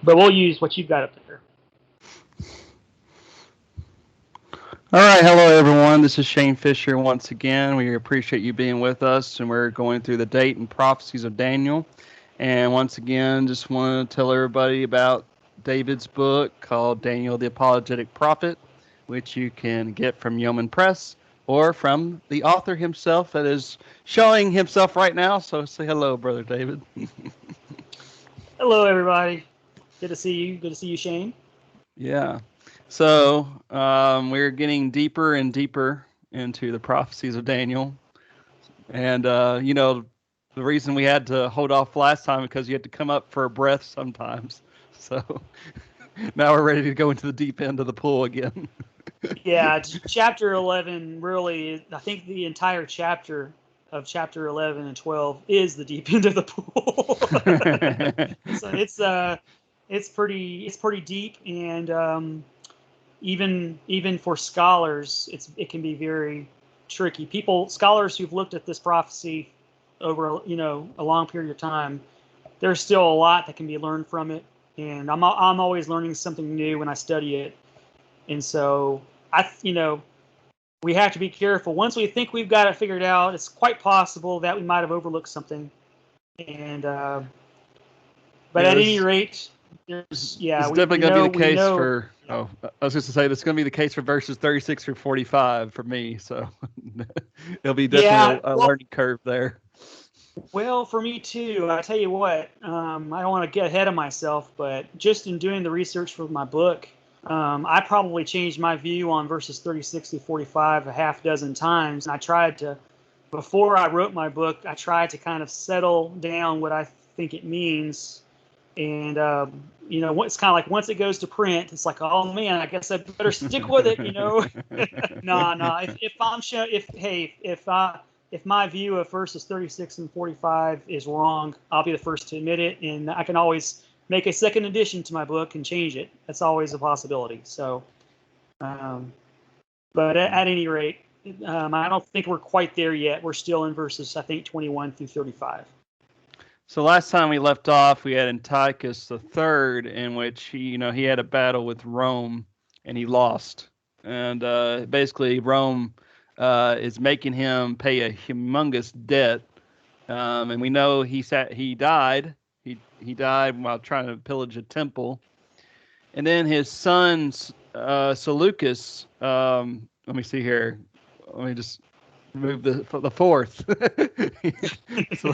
But we'll use what you've got up there. All right, hello everyone. This is Shane Fisher once again. We appreciate you being with us, and we're going through the date and prophecies of Daniel. And once again, just want to tell everybody about David's book called Daniel the Apologetic Prophet, which you can get from Yeoman Press or from the author himself that is showing himself right now. So say hello, Brother David. Hello, everybody. Good to see you. Good to see you, Shane. Yeah. So we're getting deeper and deeper into the prophecies of Daniel. And, the reason we had to hold off last time because you had to come up for a breath sometimes. So now we're ready to go into the deep end of the pool again. Yeah, chapter 11 really, I think the entire chapter of chapter 11 and 12 is the deep end of the pool. So it's pretty deep, and even for scholars, it can be very tricky. Scholars who've looked at this prophecy over a long period of time, there's still a lot that can be learned from it, and I'm always learning something new when I study it, and so we have to be careful. Once we think we've got it figured out, it's quite possible that we might have overlooked something, and but at any rate, it's definitely going to be the case for. Yeah. Oh, I was just to say this is going to be the case for verses 36 through 45 for me. So it'll be definitely a learning curve there. Well, for me too. I tell you what, I don't want to get ahead of myself, but just in doing the research for my book, I probably changed my view on verses 36 to 45 a half dozen times. And before I wrote my book, I tried to kind of settle down what I think it means. And, it's kind of like once it goes to print, it's like, oh man, I guess I better stick with it, No. If my view of verses 36 and 45 is wrong, I'll be the first to admit it, and I can always make a second edition to my book and change it. That's always a possibility. So, but at any rate, I don't think we're quite there yet. We're still in verses, I think, 21 through 35. So last time we left off, we had Antiochus III, in which he had a battle with Rome, and he lost. And basically, Rome is making him pay a humongous debt. And we know he died. He died while trying to pillage a temple. And then his son Seleucus. Let me see here. Let me just move the fourth. So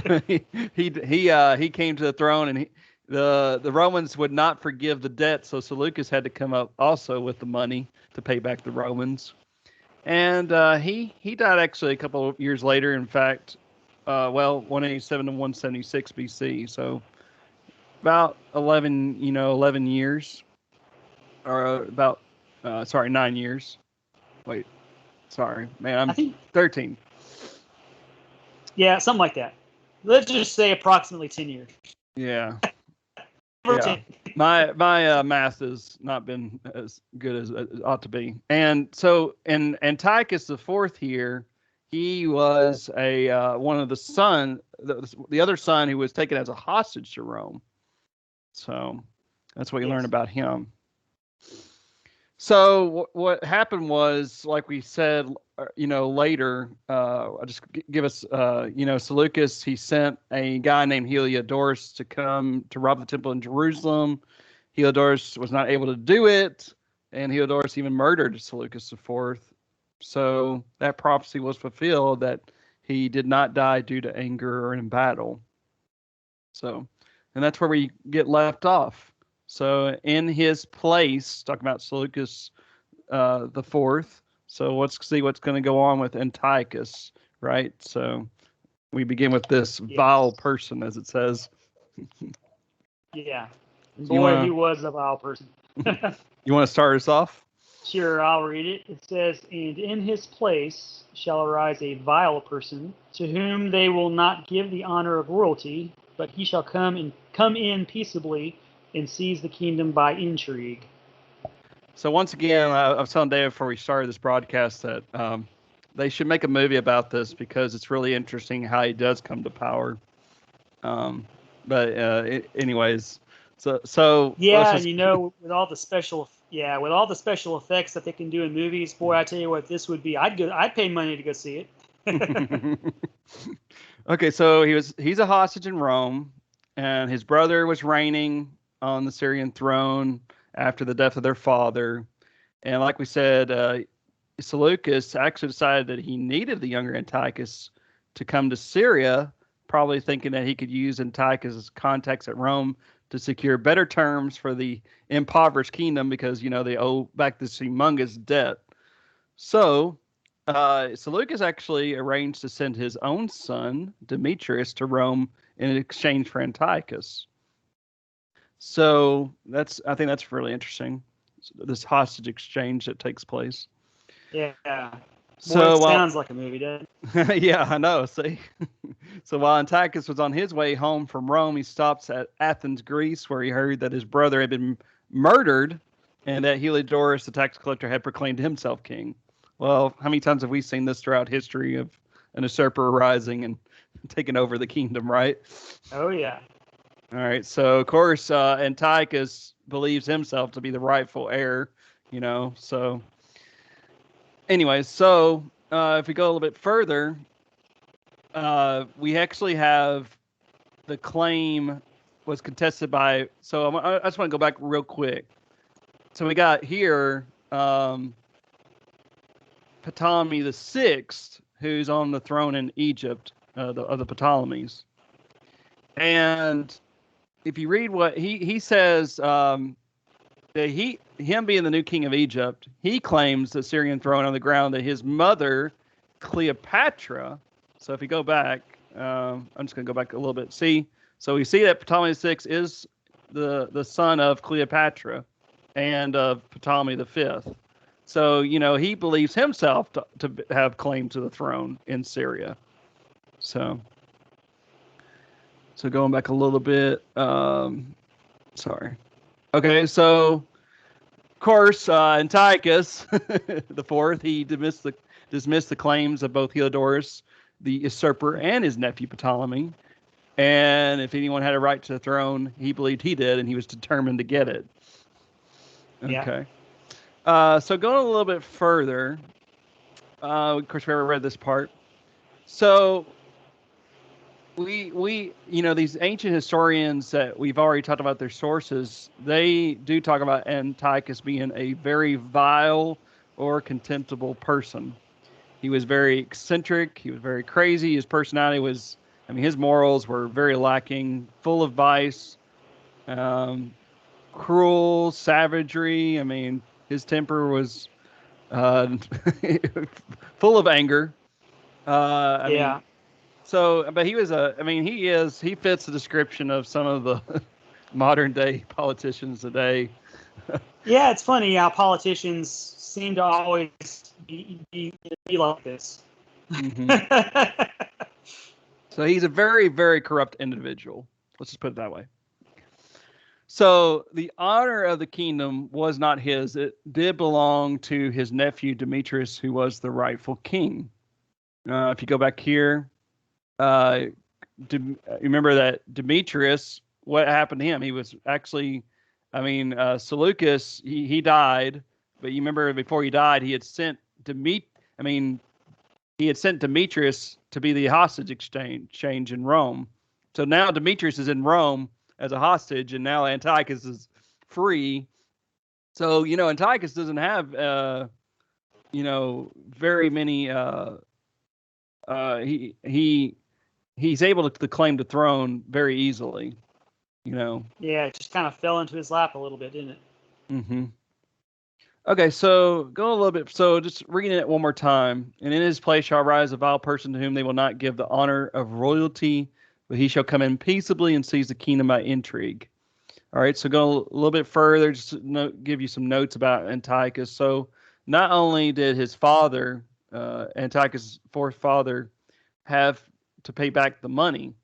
he came to the throne, and the Romans would not forgive the debt, so Seleucus had to come up also with the money to pay back the Romans. And he died actually a couple of years later. In fact, 187 to 176 BC. So about 11 years, or about 9 years. Wait, sorry, man, I'm 13. Yeah, something like that. Let's just say approximately 10 years. Yeah. Yeah. My math has not been as good as it ought to be. And so, in Antiochus the fourth here, he was one of the other son who was taken as a hostage to Rome. So that's what you learn about him. So what happened was, like we said, later, I'll just give us, Seleucus, he sent a guy named Heliodorus to come to rob the temple in Jerusalem. Heliodorus was not able to do it, and Heliodorus even murdered Seleucus IV. So that prophecy was fulfilled that he did not die due to anger or in battle. So, and that's where we get left off. So in his place, talking about Seleucus the fourth. So let's see what's going to go on with Antiochus, right? So we begin with this vile person, as it says. Yeah. Boy, he was a vile person. You want to start us off? Sure, I'll read it. It says, "And in his place shall arise a vile person, to whom they will not give the honor of royalty, but he shall come in peaceably and seize the kingdom by intrigue." So once again, I was telling David before we started this broadcast that they should make a movie about this because it's really interesting how he does come to power. Anyways, So let's Yeah, and just with all the special effects that they can do in movies, boy, I tell you what, this would be. I'd pay money to go see it. okay. So he's a hostage in Rome, and his brother was reigning on the Syrian throne after the death of their father. And like we said, Seleucus actually decided that he needed the younger Antiochus to come to Syria, probably thinking that he could use Antiochus's contacts at Rome to secure better terms for the impoverished kingdom because, they owe back this humongous debt. So, Seleucus actually arranged to send his own son, Demetrius, to Rome in exchange for Antiochus. So I think that's really interesting. This hostage exchange that takes place. Yeah. Boy, it So sounds like a movie, doesn't it? Yeah, I know. See, so while Antiochus was on his way home from Rome, he stops at Athens, Greece, where he heard that his brother had been murdered, and that Heliodorus, the tax collector, had proclaimed himself king. Well, how many times have we seen this throughout history of an usurper rising and taking over the kingdom, right? Oh yeah. All right. So of course, Antiochus believes himself to be the rightful heir. So anyways, so if we go a little bit further, we actually have the claim was contested by. So I just want to go back real quick. So we got here Ptolemy the Sixth, who's on the throne in Egypt, of the Ptolemies, and if you read what he says, that him being the new king of Egypt, he claims the Syrian throne on the ground that his mother Cleopatra. So if you go back, I'm just going to go back a little bit. So we see that Ptolemy VI is the son of Cleopatra and of Ptolemy V. So he believes himself to have claim to the throne in Syria. So going back a little bit. Sorry. Okay, so of course, Antiochus the Fourth, he dismissed the claims of both Heliodorus, the usurper, and his nephew Ptolemy. And if anyone had a right to the throne, he believed he did, and he was determined to get it. Okay. Yeah. So going a little bit further, of course, we already read this part. So we these ancient historians that we've already talked about their sources, they do talk about Antiochus being a very vile or contemptible person. He was very eccentric. He was very crazy. His personality was, his morals were very lacking, full of vice, cruel, savagery. His temper was full of anger. Yeah. So, but he was he fits the description of some of the modern day politicians today. Yeah, it's funny how politicians seem to always be like this. Mm-hmm. So he's a very, very corrupt individual. Let's just put it that way. So the honor of the kingdom was not his. It did belong to his nephew Demetrius, who was the rightful king. If you go back here, remember that Demetrius, what happened to him? He was actually, Seleucus, he died, but you remember before he died, he had sent Demetrius to be the hostage exchange in Rome. So now Demetrius is in Rome as a hostage, and now Antiochus is free. So Antiochus doesn't have very many. He's able to claim the throne very easily. Yeah, it just kind of fell into his lap a little bit, didn't it? Mm-hmm. Okay, so go a little bit. So just reading it one more time. And in his place shall rise a vile person to whom they will not give the honor of royalty, but he shall come in peaceably and seize the kingdom by intrigue. All right, so go a little bit further, just to give you some notes about Antiochus. So not only did his father, Antiochus' fourth father, have to pay back the money,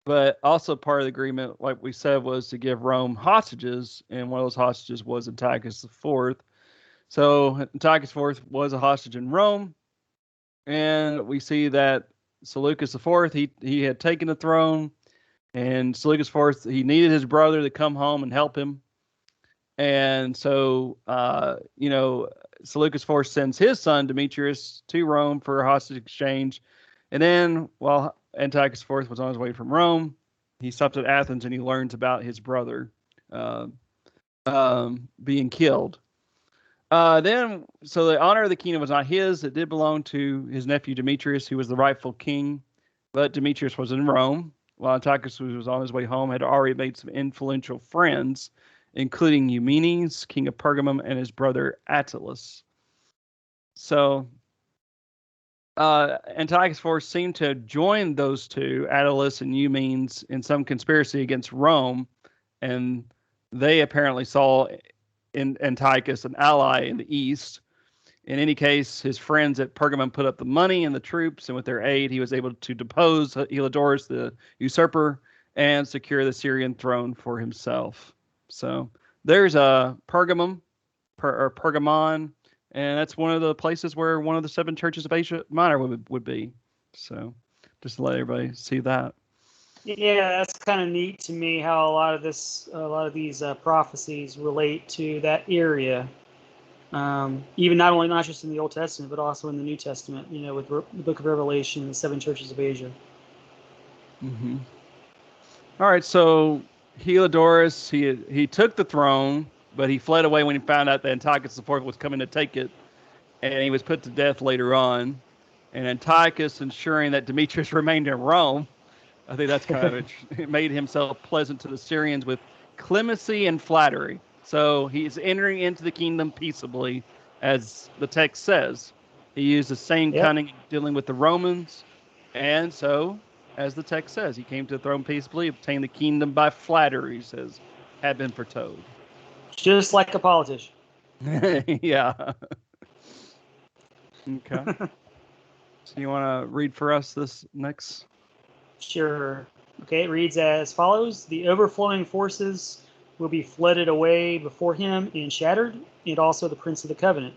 but also part of the agreement, like we said, was to give Rome hostages, and one of those hostages was Antiochus IV. So Antiochus IV was a hostage in Rome, and we see that Seleucus IV, he had taken the throne, And Seleucus IV, he needed his brother to come home and help him. And so, Seleucus IV sends his son Demetrius to Rome for a hostage exchange. And then, while Antiochus IV was on his way from Rome, he stopped at Athens and he learns about his brother uh, being killed. So the honor of the kingdom was not his; it did belong to his nephew Demetrius, who was the rightful king. But Demetrius was in Rome, while Antiochus was on his way home, had already made some influential friends, including Eumenes, king of Pergamum, and his brother Attalus. So Antiochus IV seemed to have joined those two, Attalus and Eumenes, in some conspiracy against Rome, and they apparently saw in Antiochus an ally in the east. In any case, his friends at Pergamum put up the money and the troops, and with their aid, he was able to depose Heliodorus, the usurper, and secure the Syrian throne for himself. So there's a Pergamum, or Pergamon, and that's one of the places where one of the 7 churches of Asia Minor would be. So just to let everybody see that. Yeah, that's kind of neat to me how a lot of these prophecies relate to that area. Even not just in the Old Testament, but also in the New Testament. With the Book of Revelation and the 7 churches of Asia. Mm-hmm. All right, so Heliodorus, he took the throne, but he fled away when he found out that Antiochus IV was coming to take it, and he was put to death later on. And Antiochus, ensuring that Demetrius remained in Rome, I think that's kind of it made himself pleasant to the Syrians with clemency and flattery. So he's entering into the kingdom peaceably, as the text says. He used the same cunning dealing with the Romans, and so, as the text says, he came to the throne peaceably, obtained the kingdom by flattery, says, had been foretold. Just like a politician. Yeah. Okay. So you want to read for us this next? Sure. Okay, it reads as follows: The overflowing forces will be flooded away before him and shattered, and also the Prince of the Covenant.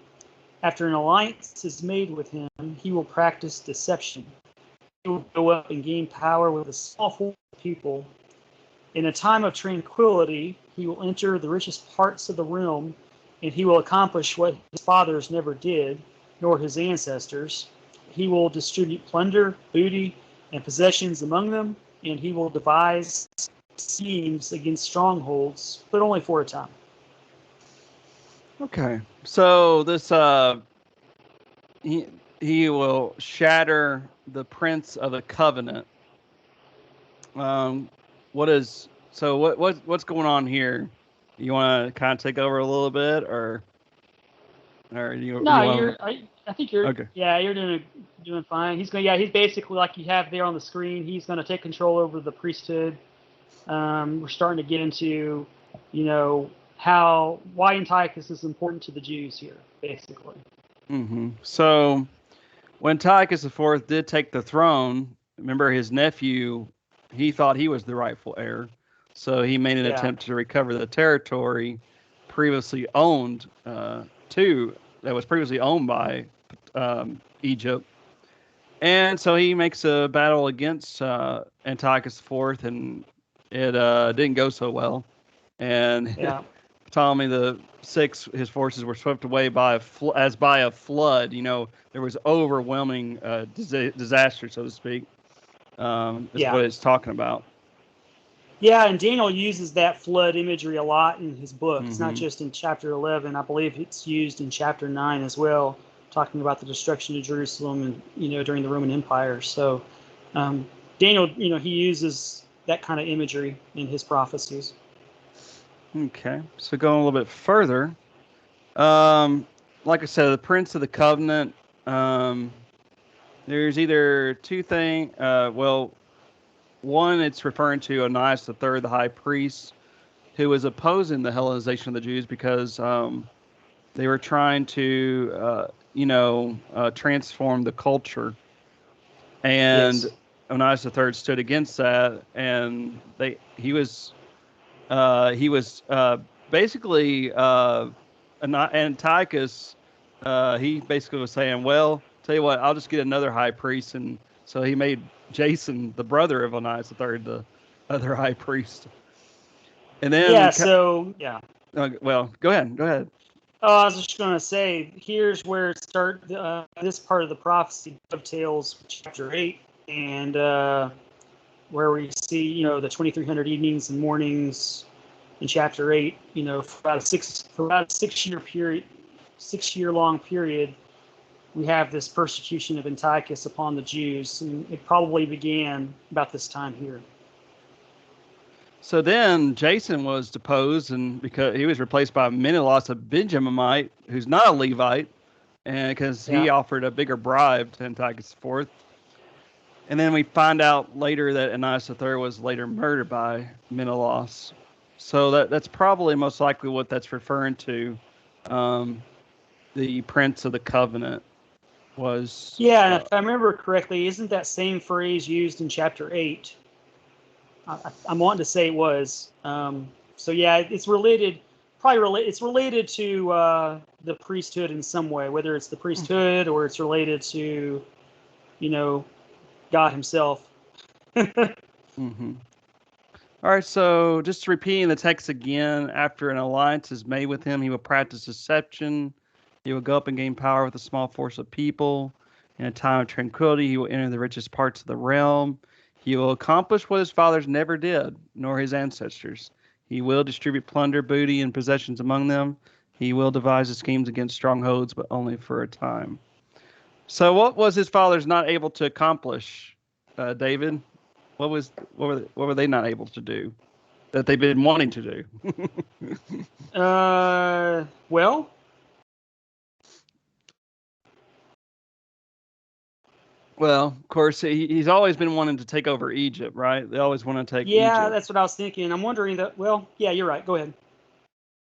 After an alliance is made with him, he will practice deception. He will go up and gain power with a small force of people. In a time of tranquility, he will enter the richest parts of the realm, and he will accomplish what his fathers never did, nor his ancestors. He will distribute plunder, booty, and possessions among them, and he will devise schemes against strongholds, but only for a time. Okay. So this he will shatter the Prince of the Covenant. What's going on here? You want to kind of take over a little bit, or you No, want? I think you're. Okay. Yeah, you're doing fine. He's going. Yeah, he's basically like you have there on the screen. He's going to take control over the priesthood. We're starting to get into, why Antiochus is important to the Jews here, basically. Mm-hmm. So when Antiochus IV did take the throne, remember his nephew, he thought he was the rightful heir, so he made an attempt to recover the territory previously owned that was previously owned by Egypt. And so he makes a battle against Antiochus IV, and it didn't go so well. And Ptolemy the Sixth, his forces were swept away by a flood. There was overwhelming disaster, so to speak. Is what it's talking about. Yeah, and Daniel uses that flood imagery a lot in his book. Mm-hmm. It's not just in chapter 11. I believe it's used in chapter 9 as well, talking about the destruction of Jerusalem and during the Roman Empire. So Daniel, he uses that kind of imagery in his prophecies. Okay, so going a little bit further, like I said, the Prince of the Covenant. There's either two things. One, it's referring to Onias III, the high priest, who was opposing the Hellenization of the Jews because they were trying to, transform the culture. And Onias III stood against that, and he was basically Antiochus. He basically was saying, "Well, tell you what, I'll just get another high priest," and so he made Jason, the brother of Onias III, other high priest. And then Yeah. So yeah. well, go ahead. Go ahead. Oh, I was just going to say, here's where it start. This part of the prophecy dovetails with chapter 8, and where we see, the 2,300 evenings and mornings in chapter 8. For about a 6 year period, 6 year long period, we have this persecution of Antiochus upon the Jews, and it probably began about this time here. So then Jason was deposed, and because he was replaced by Menelaus, a Benjaminite, who's not a Levite, and because he offered a bigger bribe to Antiochus IV. And then we find out later that Ananias III was later murdered by Menelaus. So that's probably most likely what that's referring to. The Prince of the Covenant was. Yeah, and if I remember correctly, isn't that same phrase used in chapter 8? I'm wanting to say it was. So yeah, it's related. It's related to the priesthood in some way, whether it's the priesthood or it's related to, God Himself. Mm-hmm. All right, so just repeating the text again, after an alliance is made with him, he will practice deception. He will go up and gain power with a small force of people. In a time of tranquility, he will enter the richest parts of the realm. He will accomplish what his fathers never did, nor his ancestors. He will distribute plunder, booty, and possessions among them. He will devise his schemes against strongholds, but only for a time. So what was his fathers not able to accomplish, David? What were they not able to do that they've been wanting to do? Well, of course, he's always been wanting to take over Egypt, right? They always want to take yeah, Egypt. that's what I was thinking. I'm wondering that. Well, yeah, you're right. Go ahead.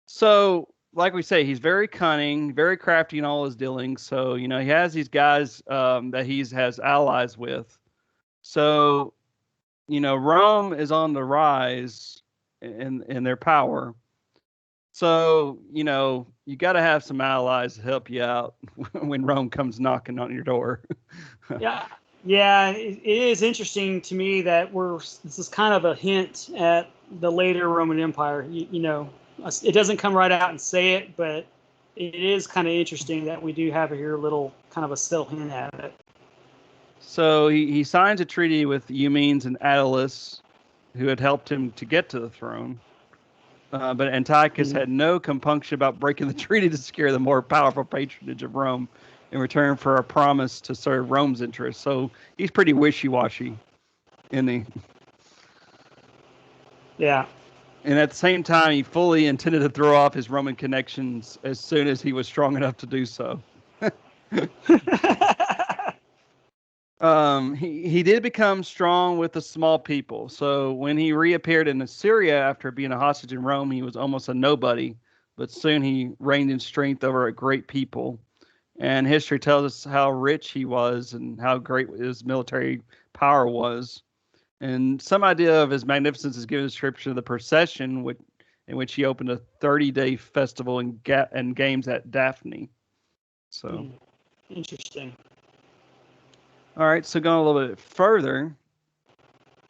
So, like we say, he's very cunning, very crafty in all his dealings. So, he has these guys that he has allies with. So, Rome is on the rise in their power. So, you got to have some allies to help you out when Rome comes knocking on your door. Yeah, it is interesting to me that this is kind of a hint at the later Roman Empire. It doesn't come right out and say it, but it is kind of interesting that we do have here a little kind of a subtle hint at it. So he signs a treaty with Eumenes and Attalus, who had helped him to get to the throne. But Antiochus had no compunction about breaking the treaty to secure the more powerful patronage of Rome in return for a promise to serve Rome's interests. So he's pretty wishy-washy, isn't he? Yeah. And at the same time, he fully intended to throw off his Roman connections as soon as he was strong enough to do so. He did become strong with the small people. So when he reappeared in Assyria after being a hostage in Rome, he was almost a nobody, but soon he reigned in strength over a great people. And history tells us how rich he was and how great his military power was. And some idea of his magnificence is given a description of the procession in which he opened a 30-day festival and games at Daphne. So interesting. All right, so going a little bit further,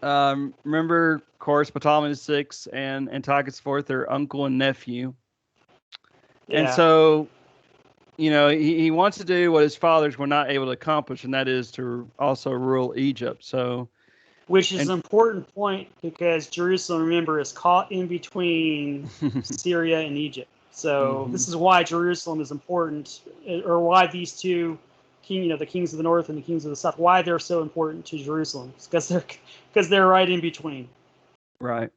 remember, of course, Ptolemy VI and Antiochus IV, their uncle and nephew. Yeah. And so, he wants to do what his fathers were not able to accomplish, and that is to also rule Egypt. Which is an important point because Jerusalem, remember, is caught in between Syria and Egypt. So this is why Jerusalem is important, or why these two the kings of the north and the kings of the south, why they're so important to Jerusalem. It's because they're right in between. Right.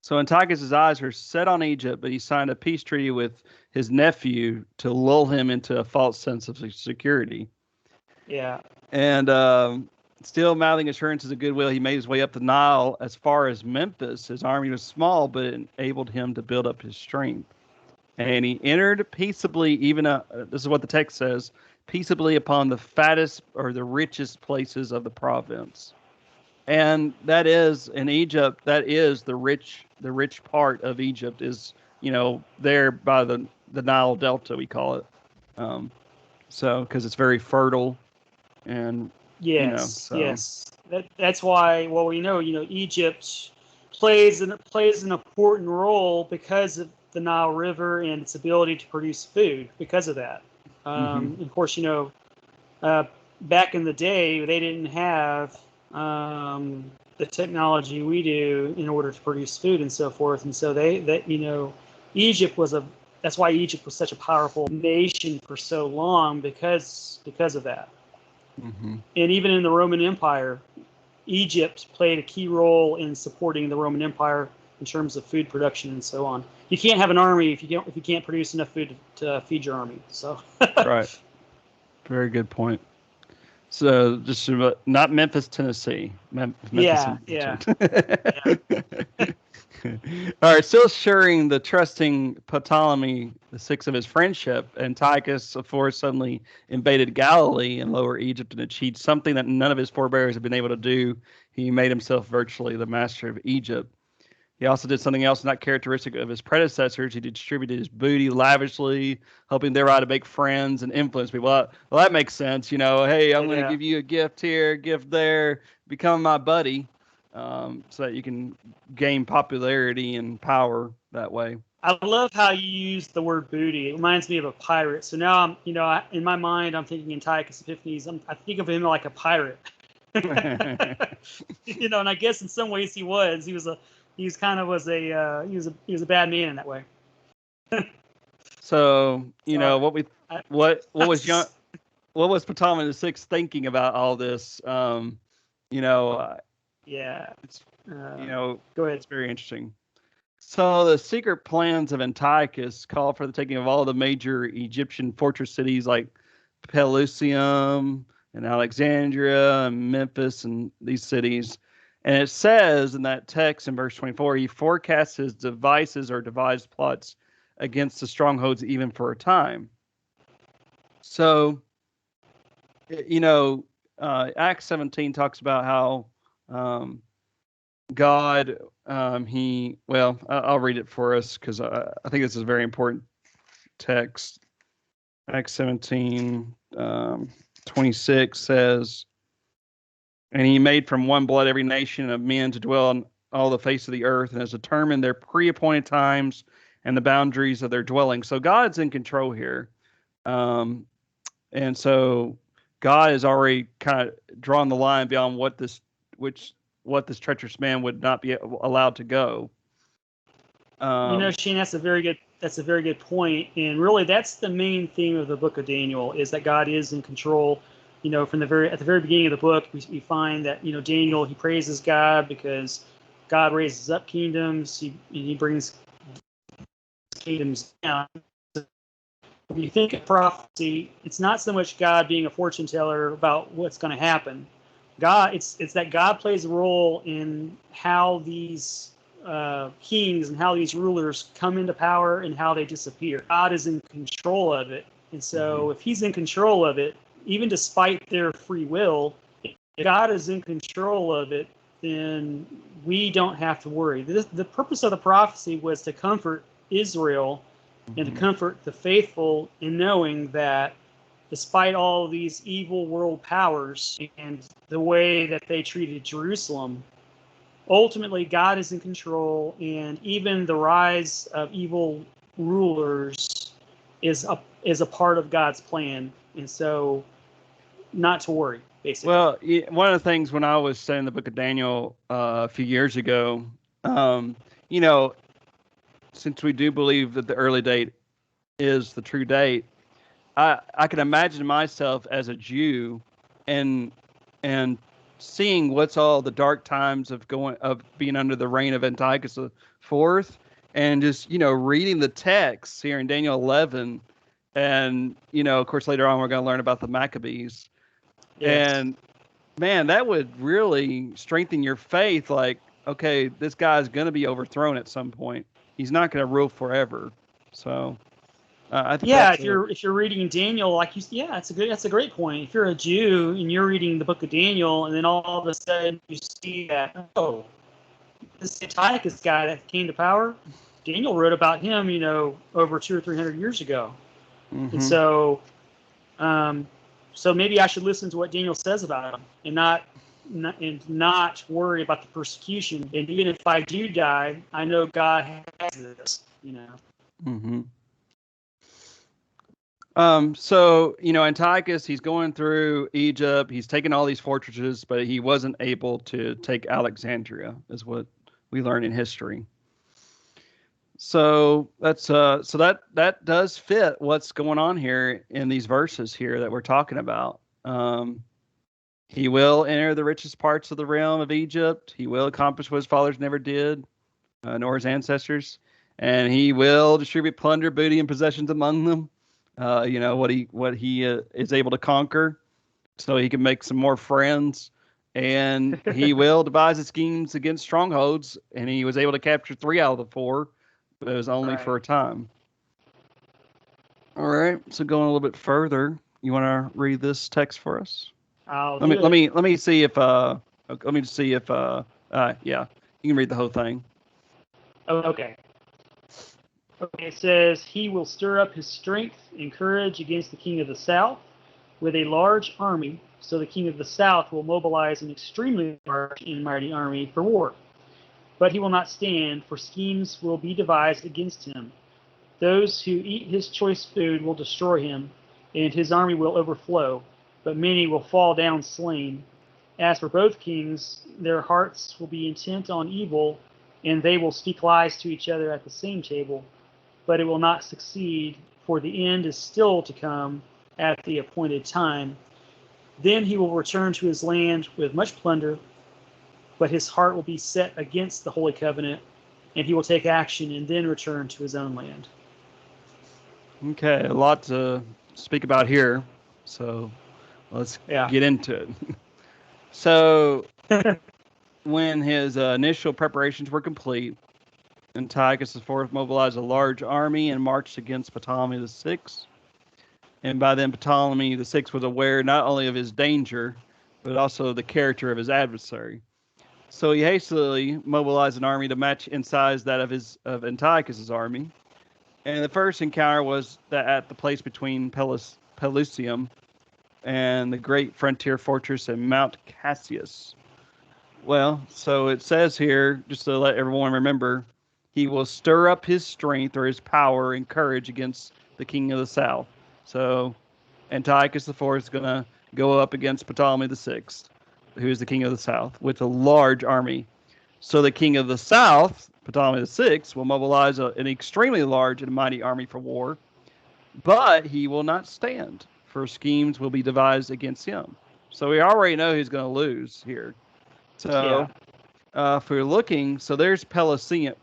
So Antiochus' eyes were set on Egypt, but he signed a peace treaty with his nephew to lull him into a false sense of security. Yeah. And still mouthing assurances of goodwill, he made his way up the Nile as far as Memphis. His army was small, but it enabled him to build up his strength. And he entered peaceably, this is what the text says, peaceably upon the fattest or the richest places of the province. And that is in Egypt, that is the rich part of Egypt is, there by the Nile Delta, we call it. So, because it's very fertile and Yes, So. yes. That's why. Well, we know, Egypt plays an important role because of the Nile River and its ability to produce food. Because of that, Hmm. of course, uh, back in the day, they didn't have the technology we do in order to produce food and so forth. And so Egypt was a that's why Egypt was such a powerful nation for so long because of that. Hmm. And even in the Roman Empire, Egypt played a key role in supporting the Roman Empire in terms of food production and so on. You can't have an army if you can't produce enough food to feed your army. So Right. Very good point. So just not Memphis, Tennessee. Memphis yeah, and yeah, Egypt. yeah. All right, still assuring the trusting Ptolemy the sixth of his friendship, Antiochus, of course, suddenly invaded Galilee and Lower Egypt and achieved something that none of his forebears had been able to do. He made himself virtually the master of Egypt. He also did something else not characteristic of his predecessors. He distributed his booty lavishly, hoping thereby to make friends and influence people. Well, that makes sense. Hey, I'm going to Yeah. give you a gift here, gift there, become my buddy, so that you can gain popularity and power that way. I love how you use the word booty. It reminds me of a pirate. So now in my mind, I'm thinking Antiochus Epiphanes. I think of him like a pirate. And I guess in some ways he was. He was kind of was a he was a bad man in that way. So So what we I, what I was young just, what was Ptolemy the Sixth thinking about all this? You know, yeah. it's Uh, you know Go ahead. it's very interesting. So the secret plans of Antiochus call for the taking of all the major Egyptian fortress cities like Pelusium and Alexandria and Memphis and these cities. And it says in that text in verse 24, he forecasts his devices or devised plots against the strongholds even for a time. So, you know, Acts 17 talks about how um, God, I'll read it for us because I think this is a very important text. Acts 17, 26 says, and he made from one blood every nation of men to dwell on all the face of the earth and has determined their pre-appointed times and the boundaries of their dwelling. So God's in control here. Um, and so God has already kind of drawn the line beyond what this treacherous man would not be allowed to go. Shane, that's a very good point, and really that's the main theme of the book of Daniel is that God is in control. From at the very beginning of the book, we find that Daniel, he praises God because God raises up kingdoms, he brings kingdoms down. When you think of prophecy, it's not so much God being a fortune teller about what's going to happen. It's that God plays a role in how these kings and how these rulers come into power and how they disappear. God is in control of it, and Mhm. so if He's in control of it, even despite their free will, if God is in control of it, then we don't have to worry. The purpose of the prophecy was to comfort Israel and to Mhm. comfort the faithful in knowing that despite all these evil world powers and the way that they treated Jerusalem, ultimately God is in control, and even the rise of evil rulers is a part of God's plan. And so, not to worry, basically. Well, one of the things when I was studying the book of Daniel a few years ago, um, you know, since we do believe that the early date is the true date, I can imagine myself as a Jew and and seeing what's all the dark times of being under the reign of Antiochus the Fourth, and just reading the text here in Daniel 11, and of course later on we're going to learn about the Maccabees, Yes. and man, that would really strengthen your faith. Like, okay, this guy's going to be overthrown at some point. He's not going to rule forever. So I think Yeah, that's a if you're reading Daniel, yeah, that's a great point. If you're a Jew and you're reading the book of Daniel, and then all of a sudden you see that, oh, this Antiochus guy that came to power, Daniel wrote about him, over 200 or 300 years ago. And hmm so, um, So maybe I should listen to what Daniel says about him and not worry about the persecution. And even if I do die, I know God has this. Mm-hmm. So, Antiochus, he's going through Egypt. He's taken all these fortresses, but he wasn't able to take Alexandria, is what we learn in history. So that does fit what's going on here in these verses here that we're talking about. He will enter the richest parts of the realm of Egypt. He will accomplish what his fathers never did, nor his ancestors, and he will distribute plunder, booty, and possessions among them. What he is able to conquer, so he can make some more friends, and he will devise his schemes against strongholds. And he was able to capture 3 out of the 4, but it was only for a time. All right, so going a little bit further, you want to read this text for us? Let me see if yeah, you can read the whole thing. Okay. It says, he will stir up his strength and courage against the king of the south with a large army. So the king of the south will mobilize an extremely large and mighty army for war. But he will not stand, for schemes will be devised against him. Those who eat his choice food will destroy him, and his army will overflow, but many will fall down slain. As for both kings, their hearts will be intent on evil, and they will speak lies to each other at the same table. But it will not succeed, for the end is still to come at the appointed time. Then he will return to his land with much plunder, but his heart will be set against the Holy Covenant, and he will take action and then return to his own land. Okay, a lot to speak about here, so let's get into it. So, when his initial preparations were complete, Antiochus IV mobilized a large army and marched against Ptolemy VI. And by then, Ptolemy VI was aware not only of his danger, but also the character of his adversary. So he hastily mobilized an army to match in size that of Antiochus's army. And the first encounter was at the place between Pelusium and the great frontier fortress in Mount Cassius. Well, so it says here, just to let everyone remember, he will stir up his strength or his power and courage against the king of the south. So Antiochus IV is going to go up against Ptolemy VI, who is the king of the south, with a large army. So the king of the south, Ptolemy VI, will mobilize an extremely large and mighty army for war, but he will not stand, for schemes will be devised against him. So we already know he's going to lose here. So if we're looking, so there's Pelusium,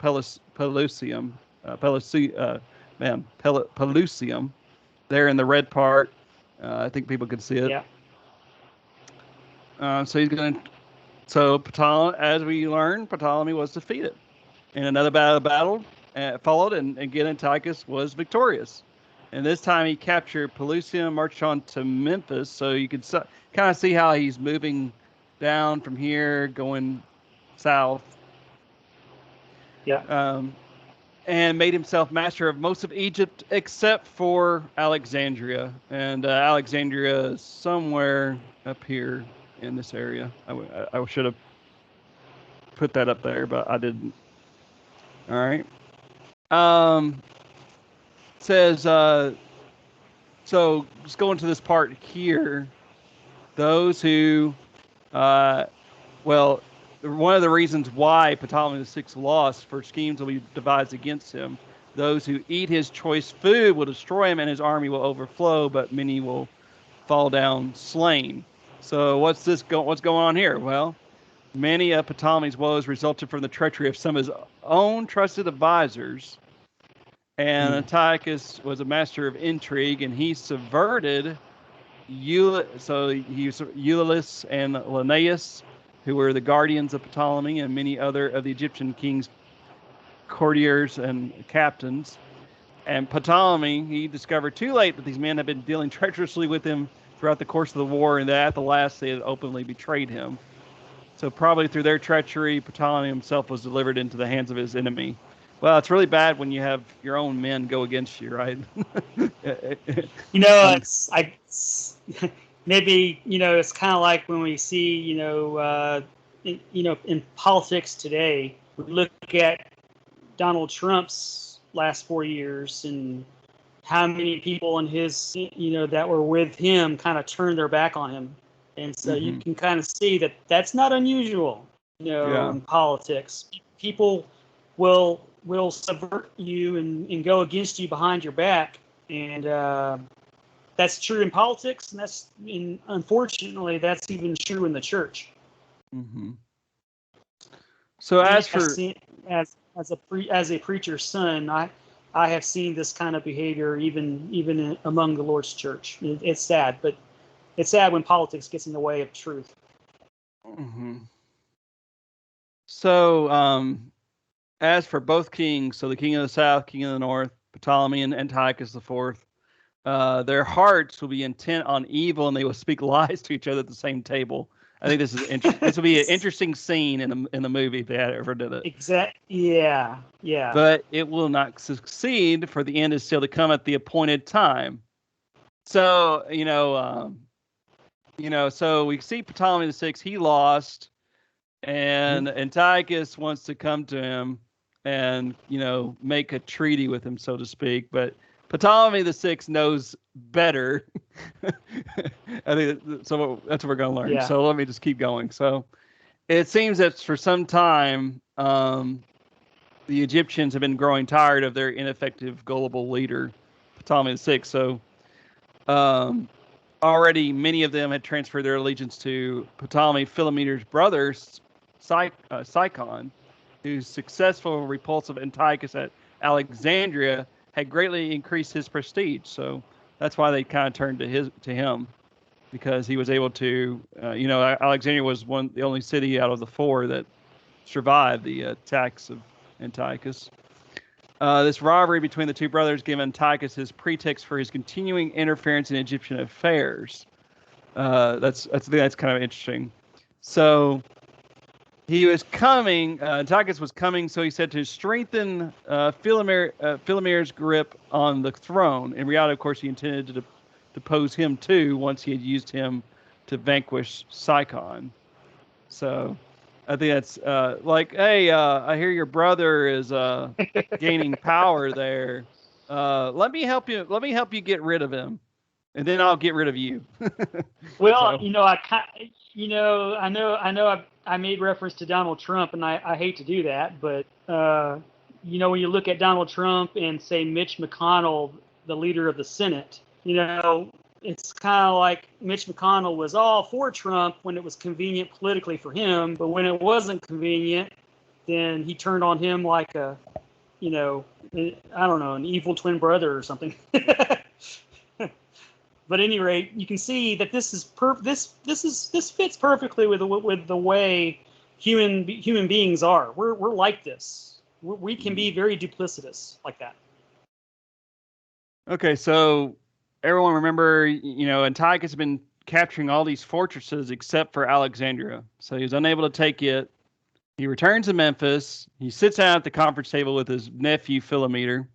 there in the red part. I think people can see it. Yeah. So he's going to. So Ptolemy, as we learned, Ptolemy was defeated, and another battle followed, and again Antiochus was victorious. And this time he captured Pelusium, marched on to Memphis. So you can kind of see how he's moving down from here, going south. Yeah. And made himself master of most of Egypt except for Alexandria. And Alexandria is somewhere up here in this area. I should have put that up there, but I didn't. All right. Says, so just going to this part here, those who, one of the reasons why Ptolemy VI lost, for schemes will be devised against him. Those who eat his choice food will destroy him, and his army will overflow, but many will fall down slain. So what's going on here? Well, many of Ptolemy's woes resulted from the treachery of some of his own trusted advisors. And Antiochus was a master of intrigue, and he subverted Euryalus and Linnaeus, who were the guardians of Ptolemy, and many other of the Egyptian king's courtiers and captains. And Ptolemy, he discovered too late that these men had been dealing treacherously with him throughout the course of the war, and that at the last they had openly betrayed him. So probably through their treachery, Ptolemy himself was delivered into the hands of his enemy. Well, it's really bad when you have your own men go against you, right? maybe it's kind of like when we see in politics today, we look at Donald Trump's last 4 years and how many people in his that were with him kind of turned their back on him, and so you can kind of see that that's not unusual in politics. People will subvert you and go against you behind your back, and that's true in politics, and unfortunately that's even true in the church. So as a preacher's son, I have seen this kind of behavior even among the Lord's church. It's sad, but it's sad when politics gets in the way of truth. So as for both kings, so the king of the south, king of the north, Ptolemy and Antiochus IV, their hearts will be intent on evil, and they will speak lies to each other at the same table. I think this is this will be an interesting scene in the movie if they had ever did it. Yeah. But it will not succeed, for the end is still to come at the appointed time. So so we see Ptolemy VI, he lost, and Antiochus wants to come to him and make a treaty with him, so to speak, but Ptolemy VI knows better. I think so. That's what we're going to learn. Yeah. So let me just keep going. So it seems that for some time, the Egyptians have been growing tired of their ineffective, gullible leader, Ptolemy VI. So already many of them had transferred their allegiance to Ptolemy Philometor's brother, Sicon, whose successful repulse of Antiochus at Alexandria had greatly increased his prestige. So that's why they kind of turned to him, because he was able to, Alexandria was the only city out of the four that survived the attacks of Antiochus. This rivalry between the two brothers gave Antiochus his pretext for his continuing interference in Egyptian affairs. I think that's kind of interesting. So he was coming, Antiochus was coming, so he said to strengthen Philometor's grip on the throne. In reality, of course, he intended to depose him too once he had used him to vanquish Sicon. So I think that's hey, I hear your brother is gaining power there. Let me help you get rid of him, and then I'll get rid of you. Well, I made reference to Donald Trump, and I hate to do that, but when you look at Donald Trump and say Mitch McConnell, the leader of the Senate, it's kind of like Mitch McConnell was all for Trump when it was convenient politically for him, but when it wasn't convenient, then he turned on him like I don't know, an evil twin brother or something. But at any rate, you can see that this fits perfectly with the way human beings are. We're like this. We can be very duplicitous like that. Okay, so everyone remember, Antiochus has been capturing all these fortresses except for Alexandria. So he was unable to take it. He returns to Memphis. He sits down at the conference table with his nephew Philometor.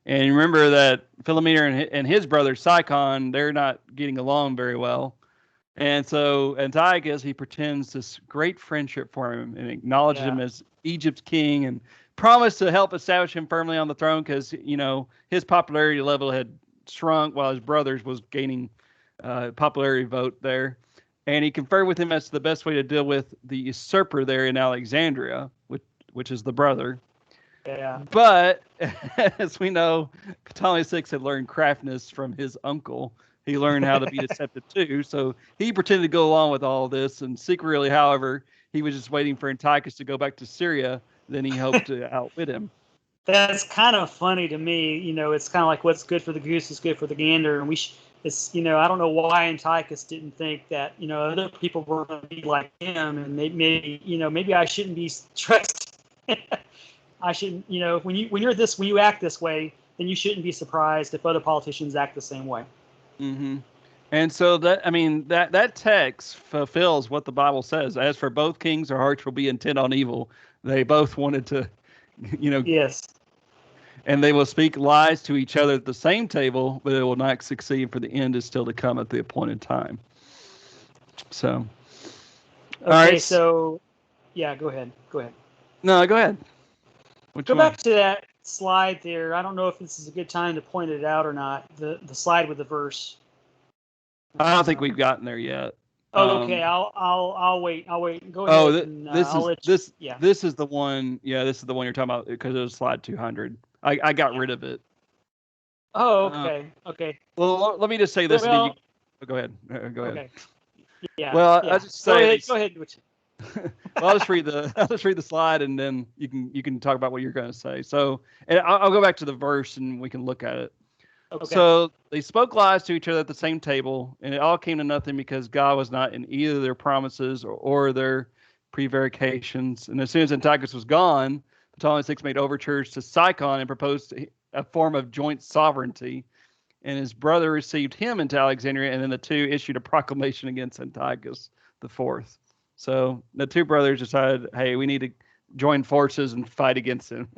And remember that Philometor and his brother Sicon, they're not getting along very well. And so Antiochus, he pretends this great friendship for him and acknowledges him as Egypt's king and promised to help establish him firmly on the throne because, his popularity level had shrunk while his brother's was gaining popularity vote there. And he conferred with him as to the best way to deal with the usurper there in Alexandria, which is the brother. Yeah. But as we know, Ptolemy VI had learned craftiness from his uncle. He learned how to be deceptive too. So he pretended to go along with all this, and secretly, however, he was just waiting for Antiochus to go back to Syria. Then he hoped to outwit him. That's kind of funny to me. It's kind of like what's good for the goose is good for the gander, and I don't know why Antiochus didn't think that other people were going to be like him, and maybe I shouldn't be trusted. I shouldn't, when you act this way, then you shouldn't be surprised if other politicians act the same way. Mm-hmm. And so that text fulfills what the Bible says. As for both kings, their hearts will be intent on evil. They both wanted to, Yes. And they will speak lies to each other at the same table, but it will not succeed, for the end is still to come at the appointed time. So, all Okay, right. so yeah, go ahead. Go ahead. No, go ahead. Which Go one? back to that slide there. I don't know if this is a good time to point it out or not. The slide with the verse. I don't think we've gotten there yet. Okay, I'll wait. I'll wait. Go Oh, ahead, and this I'll is let you. this Yeah. this is the one. Yeah, this is the one you're talking about because it was slide 200. I got Yeah. rid of it. Oh, okay. Okay. Well, let me just say this, and then you Well, go ahead. Go ahead. okay. Yeah. Well, I Yeah. just Go say ahead. these. Go ahead. Well, I'll just read the slide, and then you can talk about what you're going to say. So, and I'll go back to the verse, and we can look at it. Okay. So they spoke lies to each other at the same table, and it all came to nothing because God was not in either their promises or their prevarications. And as soon as Antiochus was gone, the Ptolemaic Six made overtures to Sicon and proposed a form of joint sovereignty. And his brother received him into Alexandria, and then the two issued a proclamation against Antiochus the Fourth. So the two brothers decided, hey, we need to join forces and fight against him.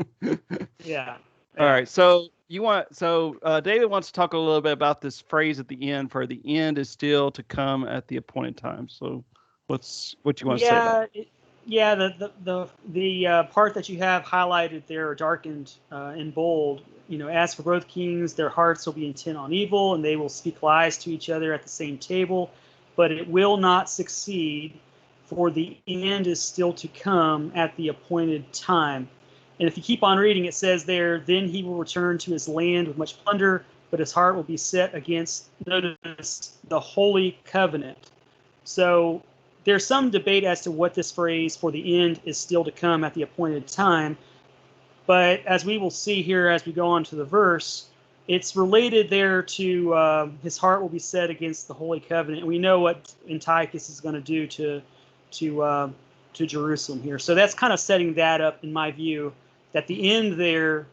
Yeah. All Yeah. right. So David wants to talk a little bit about this phrase at the end, for the end is still to come at the appointed time. So what you want to say about Yeah. Yeah. The part that you have highlighted there or darkened in bold. As for both kings, their hearts will be intent on evil, and they will speak lies to each other at the same table, but it will not succeed, for the end is still to come at the appointed time. And if you keep on reading, it says there, then he will return to his land with much plunder, but his heart will be set against, notice, the holy covenant. So there's some debate as to what this phrase, for the end is still to come at the appointed time. But as we will see here as we go on to the verse, it's related there to his heart will be set against the holy covenant. And we know what Antiochus is going to do to to Jerusalem here. So that's kind of setting that up, in my view, that the end there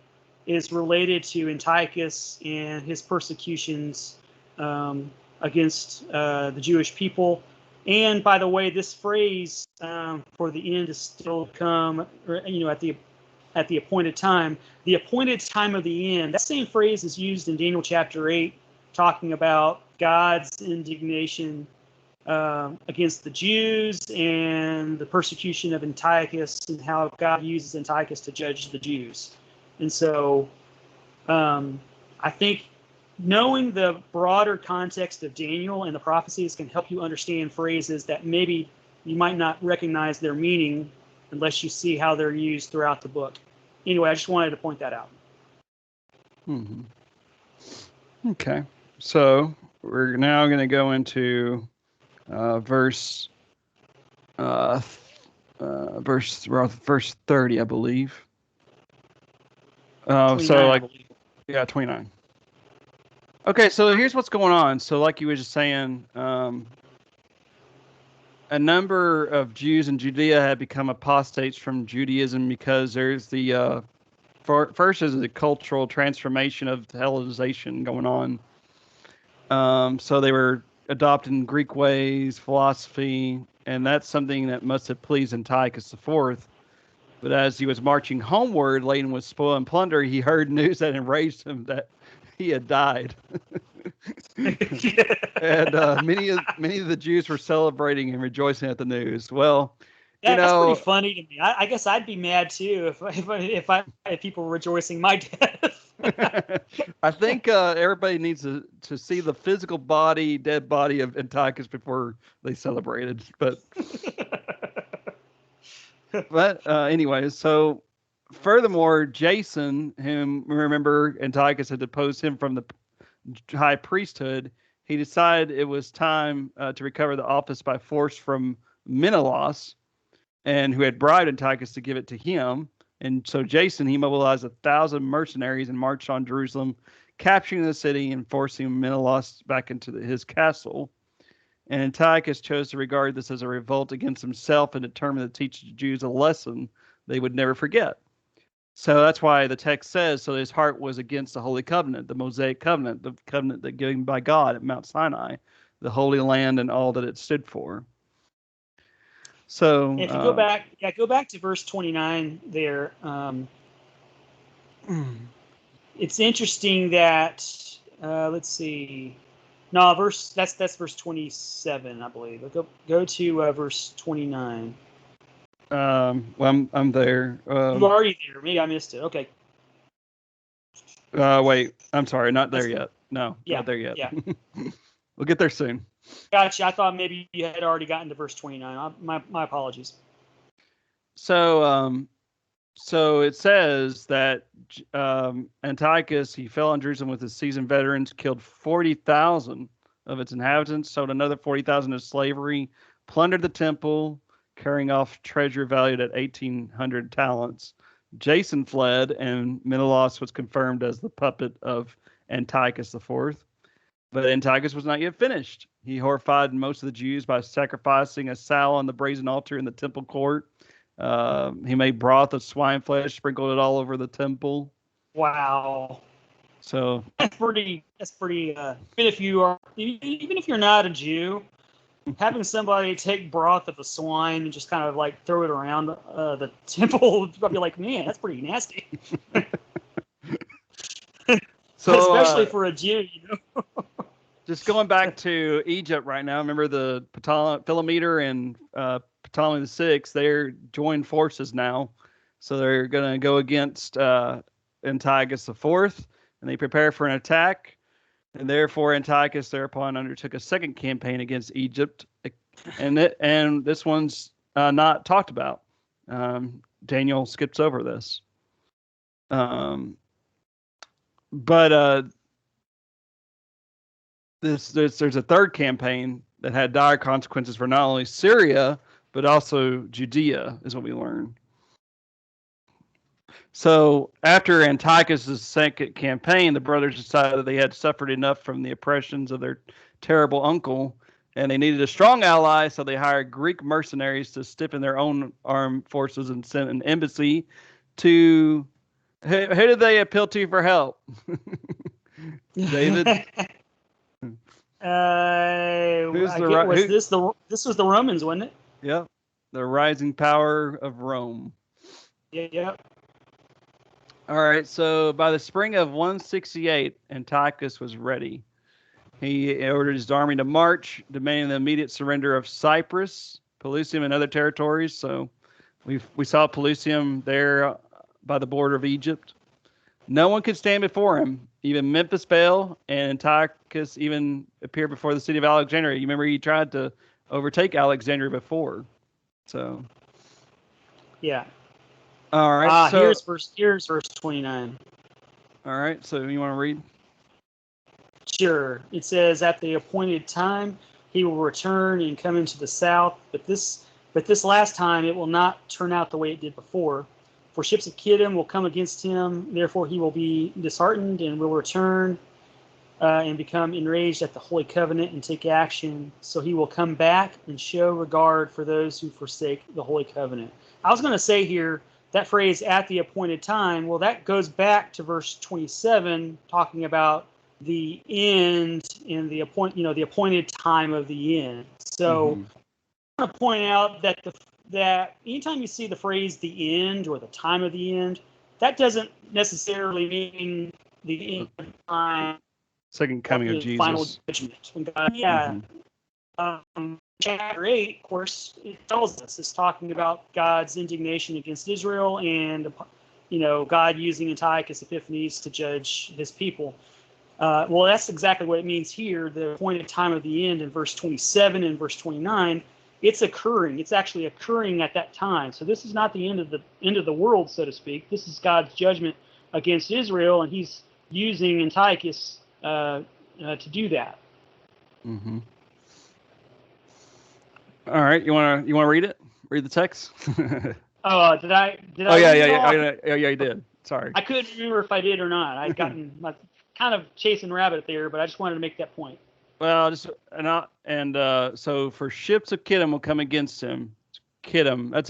is related to Antiochus and his persecutions against the Jewish people. And by the way, this phrase for the end is still to come, at the appointed time. The appointed time of the end. That same phrase is used in Daniel chapter 8, talking about God's indignation against the Jews and the persecution of Antiochus, and how God uses Antiochus to judge the Jews. And so I think knowing the broader context of Daniel and the prophecies can help you understand phrases that maybe you might not recognize their meaning unless you see how they're used throughout the book. Anyway, I just wanted to point that out. Mm-hmm. Okay. So we're now going to go into verse 30, I believe. 29, yeah, 29. Okay, so here's what's going on. So like you were just saying, a number of Jews in Judea had become apostates from Judaism because there's the first is the cultural transformation of Hellenization going on. So they were adopting Greek ways, philosophy, and that's something that must have pleased Antiochus IV. But as he was marching homeward, laden with spoil and plunder, he heard news that enraged him that he had died. And many of the Jews were celebrating and rejoicing at the news. Well, That's pretty funny to me. I guess I'd be mad too if people were rejoicing my death. I think everybody needs to see the physical dead body of Antiochus before they celebrated. But anyways, so furthermore, Jason, whom remember Antiochus had deposed him from the high priesthood, he decided it was time to recover the office by force from Menelaus, and who had bribed Antiochus to give it to him. And so Jason, he mobilized 1,000 mercenaries and marched on Jerusalem, capturing the city and forcing Menelaus back into his castle. And Antiochus chose to regard this as a revolt against himself and determined to teach the Jews a lesson they would never forget. So that's why the text says, so his heart was against the Holy Covenant, the Mosaic Covenant, the covenant that given by God at Mount Sinai, the Holy Land and all that it stood for. So if you go back to verse 29 there. It's interesting that let's see. No, that's verse 27, I believe. Go to verse 29. Well, I'm there. You're already there. Maybe I missed it. Okay. Wait, I'm sorry, not there yet. No, Yeah, not there yet. yeah. We'll get there soon. Gotcha. I thought maybe you had already gotten to verse 29. My apologies. So, so it says that Antiochus, he fell on Jerusalem with his seasoned veterans, killed 40,000 of its inhabitants, sold another 40,000 into slavery, plundered the temple, carrying off treasure valued at 1,800 talents. Jason fled, and Menelaus was confirmed as the puppet of Antiochus IV. But Antiochus was not yet finished. He horrified most of the Jews by sacrificing a sow on the brazen altar in the temple court. He made broth of swine flesh, sprinkled it all over the temple. Wow. So that's pretty. Even if you're not a Jew, having somebody take broth of a swine and just kind of like throw it around the temple would probably be like, man, that's pretty nasty. So especially for a Jew, Just going back to Egypt right now. Remember the Philometor and Ptolemy VI? They're joined forces now, so they're going to go against Antiochus IV, and they prepare for an attack. And therefore, Antiochus thereupon undertook a second campaign against Egypt, and this one's not talked about. Daniel skips over this, but there's a third campaign that had dire consequences for not only Syria but also Judea, is what we learn. So after Antiochus' second campaign, the brothers decided that they had suffered enough from the oppressions of their terrible uncle, and they needed a strong ally, so they hired Greek mercenaries to stiffen their own armed forces and sent an embassy to... Who did they appeal to for help? David? This was the Romans, wasn't it? Yep. The rising power of Rome. Yeah. All right, so by the spring of 168, Antiochus was ready. He ordered his army to march, demanding the immediate surrender of Cyprus, Pelusium, and other territories. So we saw Pelusium there by the border of Egypt. No one could stand before him. Even Memphis fell, and Antiochus even appeared before the city of Alexandria. You remember he tried to overtake Alexandria before. So. Yeah. All right. So here's verse 29. All right. So you want to read? Sure. It says, at the appointed time, he will return and come into the south, but this last time it will not turn out the way it did before. For ships of Kittim will come against him, therefore he will be disheartened and will return and become enraged at the Holy Covenant and take action. So he will come back and show regard for those who forsake the Holy Covenant. I was going to say here, that phrase, at the appointed time, well, that goes back to verse 27, talking about the end and the appointed time of the end. So I want to point out that anytime you see the phrase the end or the time of the end, that doesn't necessarily mean the end of time. Second coming of Jesus. Final judgment. When God, chapter 8, of course, it tells us it's talking about God's indignation against Israel and, God using Antiochus Epiphanes to judge his people. Well, that's exactly what it means here. The appointed time of the end in verse 27 and verse 29. It's occurring. It's actually occurring at that time. So this is not the end of the world, so to speak. This is God's judgment against Israel, and He's using Antiochus to do that. Mm-hmm. All right, you want to read it? Read the text. Did I? Oh yeah, you did. Sorry. I couldn't remember if I did or not. I'd gotten kind of chasing rabbit there, but I just wanted to make that point. Well, so for ships of Kittim will come against him. Kittim, that's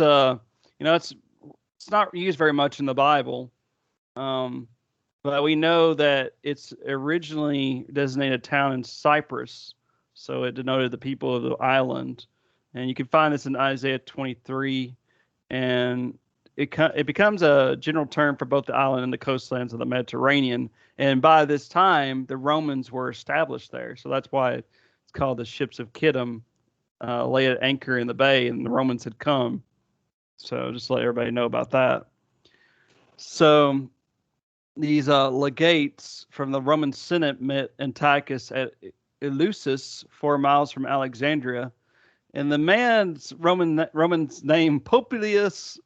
it's not used very much in the Bible, but we know that it's originally designated a town in Cyprus, so it denoted the people of the island, and you can find this in Isaiah 23, and it becomes a general term for both the island and the coastlands of the Mediterranean. And by this time, the Romans were established there, so that's why it's called the ships of Kittim, lay at anchor in the bay, and the Romans had come. So just to let everybody know about that. So these legates from the Roman Senate met Antiochus at Eleusis, 4 miles from Alexandria. And the Roman's name, Popilius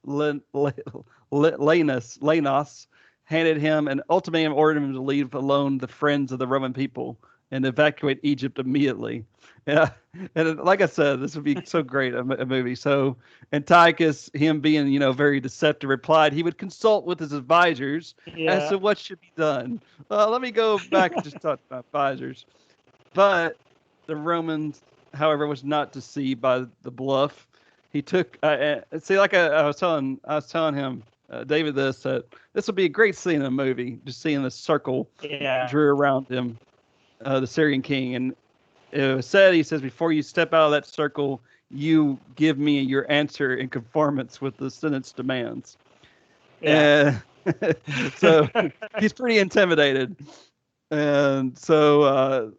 Laenas, handed him an ultimatum, ordered him to leave alone the friends of the Roman people and evacuate Egypt immediately. Yeah, and like I said, this would be so great a movie. So Antiochus, him being very deceptive, replied he would consult with his advisors as to what should be done. Let me go back and just talk about advisors. But the Romans, however, was not deceived by the bluff. He took see, like I was telling him, David, that this would be a great scene in a movie, just seeing the circle drew around him, the Syrian king. And it was said, he says, before you step out of that circle, you give me your answer in conformance with the Senate's demands. Yeah. So he's pretty intimidated. And so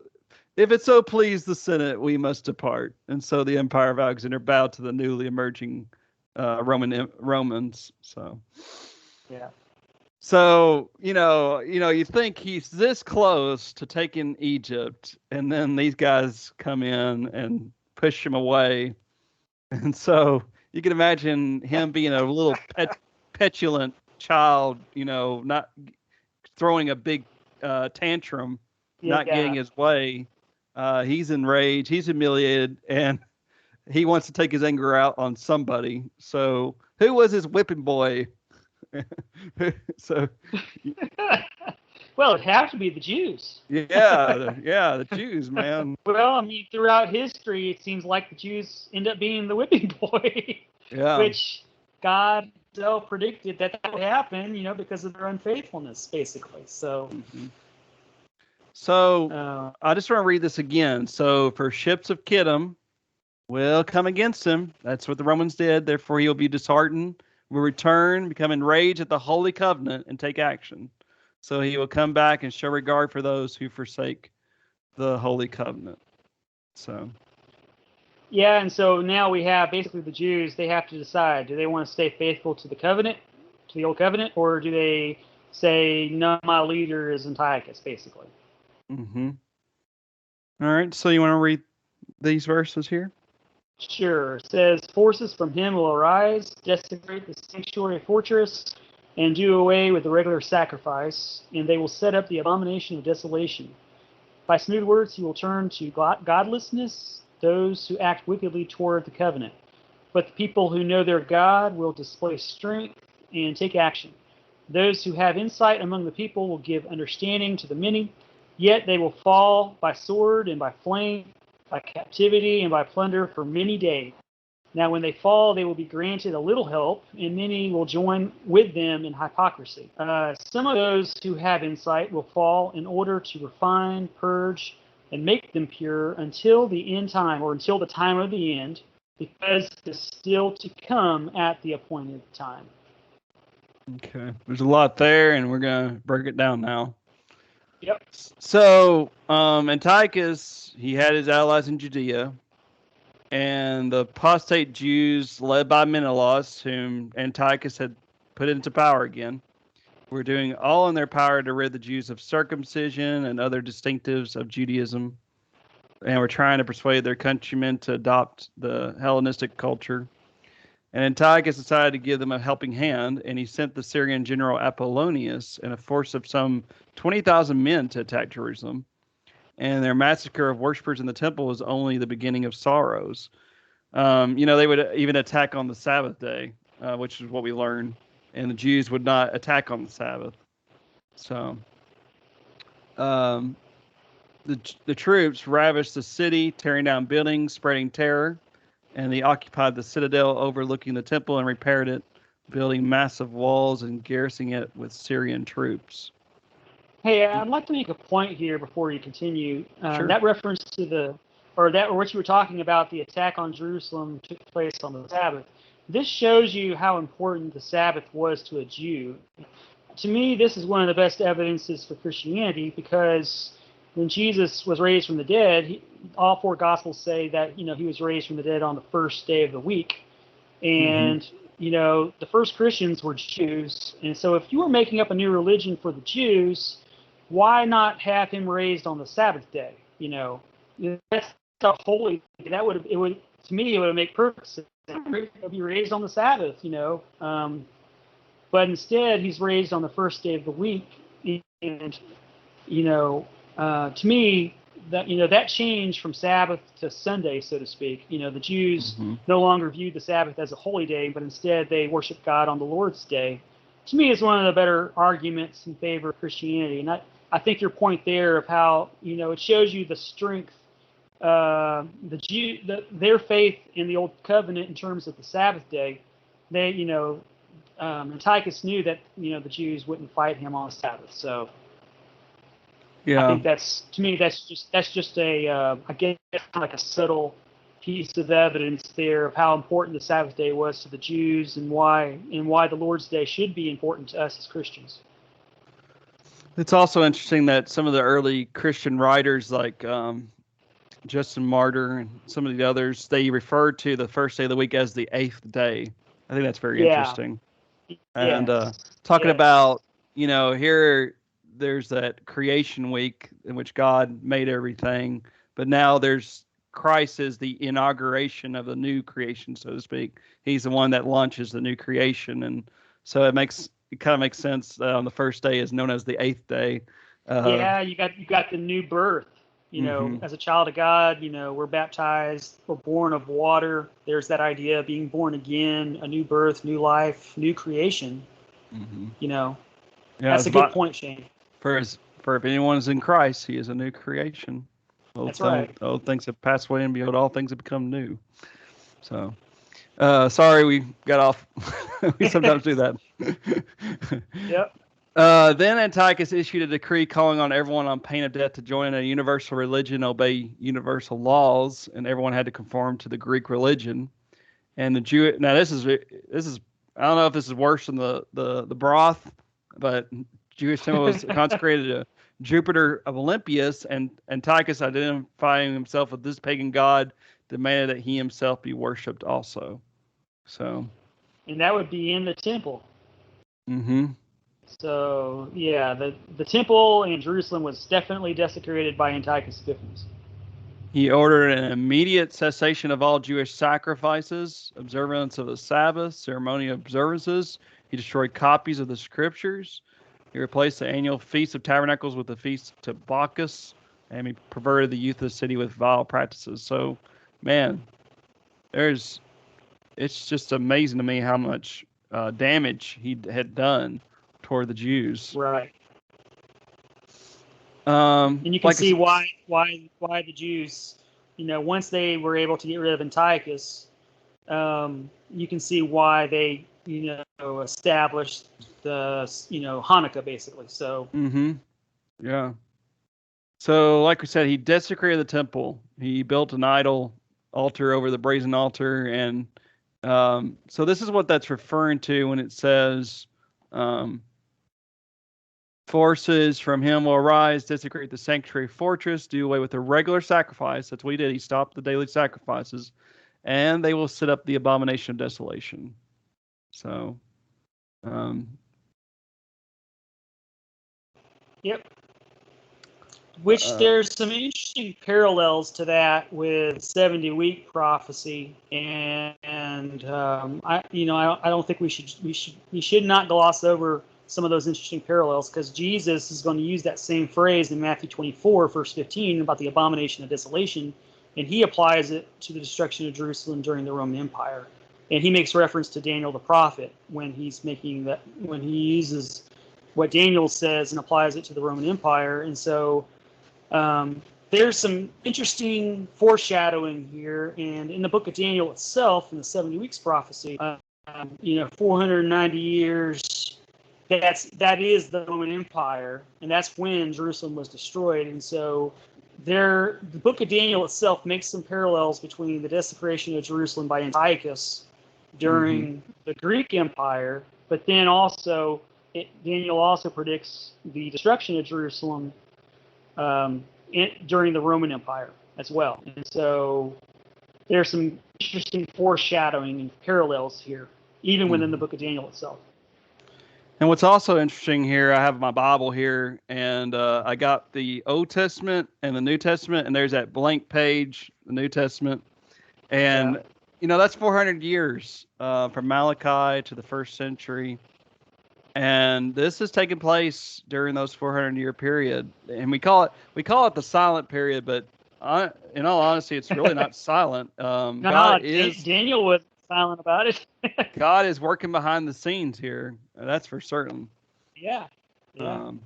if it so please the Senate, we must depart. And so the Empire of Alexander bowed to the newly emerging Romans. So, yeah. So you think he's this close to taking Egypt, and then these guys come in and push him away, and so you can imagine him being a little petulant child, not throwing a big tantrum, not getting his way. He's enraged, he's humiliated, and he wants to take his anger out on somebody. So who was his whipping boy? So well, it has to be the Jews. Yeah, the Jews, man. Well, I mean, throughout history, it seems like the Jews end up being the whipping boy. Yeah. Which God predicted that would happen, because of their unfaithfulness, basically. So. Mm-hmm. So I just want to read this again. So for ships of Kittim will come against him. That's what the Romans did. Therefore, he will be disheartened, will return, become enraged at the Holy Covenant, and take action. So he will come back and show regard for those who forsake the Holy Covenant. So. Yeah, and so now we have basically the Jews, they have to decide, do they want to stay faithful to the covenant, to the old covenant, or do they say, no, my leader is Antiochus, basically? Mm-hmm. All right, so you want to read these verses here? Sure. It says, forces from him will arise, desecrate the sanctuary fortress, and do away with the regular sacrifice, and they will set up the abomination of desolation. By smooth words he will turn to godlessness those who act wickedly toward the covenant. But the people who know their God will display strength and take action. Those who have insight among the people will give understanding to the many, yet they will fall by sword and by flame, by captivity and by plunder for many days. Now when they fall, they will be granted a little help, and many will join with them in hypocrisy. Some of those who have insight will fall in order to refine, purge, and make them pure until the end time, or until the time of the end, because it is still to come at the appointed time. Okay. There's a lot there, and we're going to break it down now. Yep. So, Antiochus, he had his allies in Judea, and the apostate Jews led by Menelaus, whom Antiochus had put into power again, were doing all in their power to rid the Jews of circumcision and other distinctives of Judaism, and were trying to persuade their countrymen to adopt the Hellenistic culture. And Antiochus decided to give them a helping hand, and he sent the Syrian general Apollonius and a force of some 20,000 men to attack Jerusalem. And their massacre of worshippers in the temple was only the beginning of sorrows. They would even attack on the Sabbath day, which is what we learned, and the Jews would not attack on the Sabbath. So the troops ravaged the city, tearing down buildings, spreading terror, and they occupied the citadel overlooking the temple and repaired it, building massive walls and garrisoning it with Syrian troops. Hey, I'd like to make a point here before you continue. Sure. That reference to what you were talking about, the attack on Jerusalem took place on the Sabbath. this shows you how important the Sabbath was to a Jew. To me, this is one of the best evidences for Christianity, because when Jesus was raised from the dead, all four Gospels say that he was raised from the dead on the first day of the week, Mm-hmm. and the first Christians were Jews, and so if you were making up a new religion for the Jews, why not have him raised on the Sabbath day? That's a holy. That would it would to me it would make perfect sense. Be raised on the Sabbath, but instead he's raised on the first day of the week, and to me that change from Sabbath to Sunday, so to speak. The Jews Mm-hmm. no longer viewed the Sabbath as a holy day, but instead they worship God on the Lord's day. To me, is one of the better arguments in favor of Christianity, and I think your point there of how it shows you the strength, their faith in the old covenant in terms of the Sabbath day. They Antiochus knew that the Jews wouldn't fight him on the Sabbath, so I Yeah. think to me that's just a I guess like a subtle piece of evidence there of how important the Sabbath day was to the Jews, and why the Lord's Day should be important to us as Christians. It's also interesting that some of the early Christian writers, like Justin Martyr and some of the others, they refer to the first day of the week as the eighth day. I think that's very Yeah. interesting. And Yes. talking Yes. about, here, there's that creation week in which God made everything, but now there's Christ is the inauguration of the new creation, so to speak. He's the one that launches the new creation, and so it kind of makes sense that on the first day is known as the eighth day. Uh, Yeah, you got the new birth. hmm As a child of God, we're baptized, we're born of water. There's that idea of being born again, a new birth, new life, new creation. hmm You know, Yeah, that's it's a good about point, Shane. for if anyone is in Christ, he is a new creation. That's right. Old things have passed away, and behold, all things have become new. So, sorry we got off. We sometimes do that. Yep. Then Antiochus issued a decree calling on everyone on pain of death to join a universal religion, obey universal laws, and everyone had to conform to the Greek religion. And the Jew now this is I don't know if this is worse than the broth, but Jewish temple was consecrated to Jupiter of Olympius, and Antiochus, identifying himself with this pagan god, demanded that he himself be worshipped also. So, And that would be in the temple. mm-hmm. So yeah, the temple in Jerusalem was definitely desecrated by Antiochus Epiphanes. He ordered an immediate cessation of all Jewish sacrifices, observance of the Sabbath, ceremonial observances. He destroyed copies of the scriptures. He replaced the annual Feast of Tabernacles with the Feast to Bacchus, and he perverted the youth of the city with vile practices. So, man, it's just amazing to me how much damage he had done toward the Jews. Right. And you can Like I see said, why the Jews, once they were able to get rid of Antiochus, you can see why they, established the, Hanukkah basically. So mm-hmm, yeah. So, like we said, he desecrated the temple. He built an idol altar over the brazen altar, and so this is what that's referring to when it says, um, "Forces from him will arise, desecrate the sanctuary fortress, do away with the regular sacrifice." That's what he did. He stopped the daily sacrifices, and they will set up the abomination of desolation. So, um, yep. Which uh, there's some interesting parallels to that with 70-week prophecy, and I don't think we should not gloss over some of those interesting parallels, because Jesus is going to use that same phrase in Matthew 24 verse 15 about the abomination of desolation, and he applies it to the destruction of Jerusalem during the Roman Empire, and he makes reference to Daniel the prophet when he uses what Daniel says and applies it to the Roman Empire. And so there's some interesting foreshadowing here, and in the book of Daniel itself, in the 70 weeks prophecy, 490 years. That is the Roman Empire, and that's when Jerusalem was destroyed. And so, the book of Daniel itself makes some parallels between the desecration of Jerusalem by Antiochus during the Greek Empire, but then also Daniel also predicts the destruction of Jerusalem during the Roman Empire as well. And so there's some interesting foreshadowing and parallels here, even within the book of Daniel itself. And what's also interesting here, I have my Bible here, and I got the Old Testament and the New Testament, and there's that blank page, the New Testament. And, that's 400 years from Malachi to the first century. And this is taking place during those 400-year period. And we call it the silent period, but in all honesty, it's really not silent. Daniel was silent about it. God is working behind the scenes here. That's for certain. Yeah,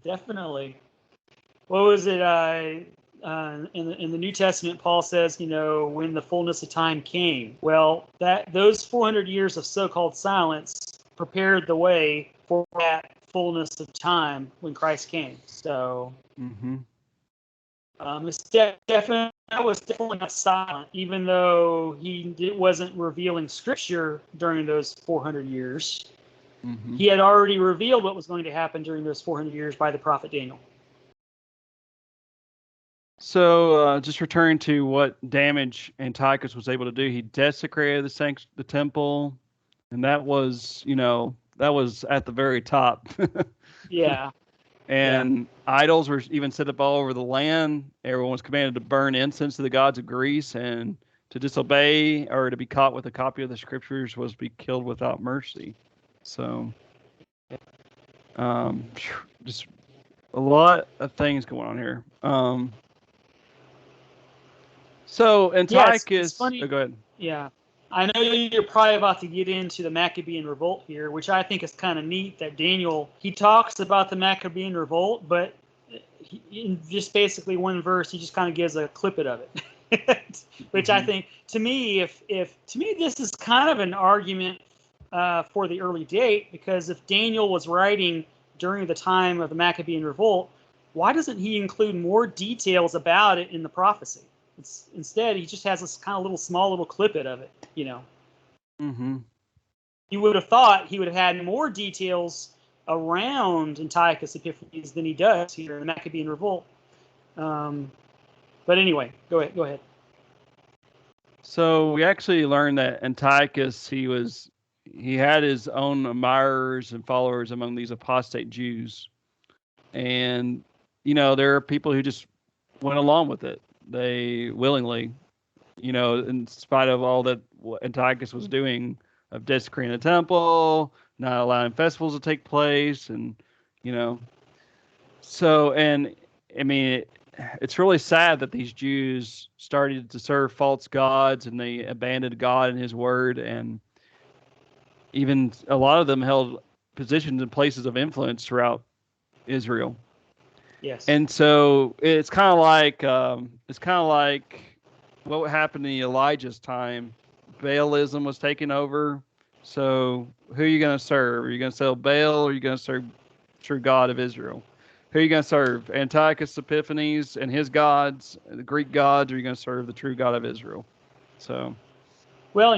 definitely. What was it? In the New Testament, Paul says, when the fullness of time came. Well, those 400 years of so-called silence prepared the way for that fullness of time when Christ came. So, that was definitely not silent, even though he wasn't revealing Scripture during those 400 years. He had already revealed what was going to happen during those 400 years by the prophet Daniel. So, just returning to what damage Antiochus was able to do, he desecrated the temple, and that was at the very top. Yeah. And idols were even set up all over the land. Everyone was commanded to burn incense to the gods of Greece, and to disobey or to be caught with a copy of the scriptures was to be killed without mercy. So, just a lot of things going on here. So Antiochus, it's funny. go ahead. Yeah, I know you're probably about to get into the Maccabean revolt here, which I think is kind of neat that Daniel, he talks about the Maccabean revolt, but in just basically one verse, he just kind of gives a clippet of it, which I think, to me, this is kind of an argument for the early date, because if Daniel was writing during the time of the Maccabean revolt, why doesn't he include more details about it in the prophecy? Instead, he just has this kind of small little clippet of it, You would have thought he would have had more details around Antiochus Epiphanes than he does here in the Maccabean revolt. But anyway, go ahead. So we actually learned that Antiochus, he had his own admirers and followers among these apostate Jews. And, there are people who just went along with it. They willingly, in spite of all that Antiochus was doing of desecrating the temple, not allowing festivals to take place, and, so, and I mean, it's really sad that these Jews started to serve false gods and they abandoned God and his word, and even a lot of them held positions and places of influence throughout Israel. Yes. And so it's kind of like what happened in Elijah's time. Baalism was taking over. So who are you going to serve? Are you going to serve Baal, or are you going to serve true God of Israel? Who are you going to serve? Antiochus Epiphanes and his gods, the Greek gods, or are you going to serve the true God of Israel? So. Well,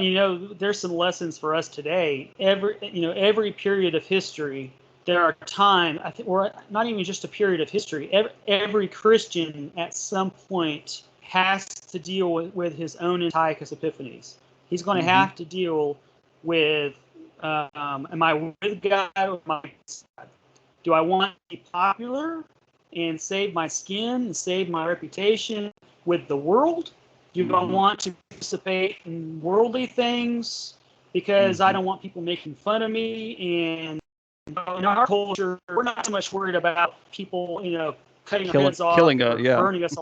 there's some lessons for us today. Every period of history, there are times, or not even just a period of history, every Christian at some point has to deal with his own Antiochus Epiphanes. He's going to have to deal with, am I with God or am I against God? Do I want to be popular and save my skin and save my reputation with the world? Do I want to participate in worldly things because I don't want people making fun of me? And in our culture, we're not so much worried about people, cutting our heads off, burning us.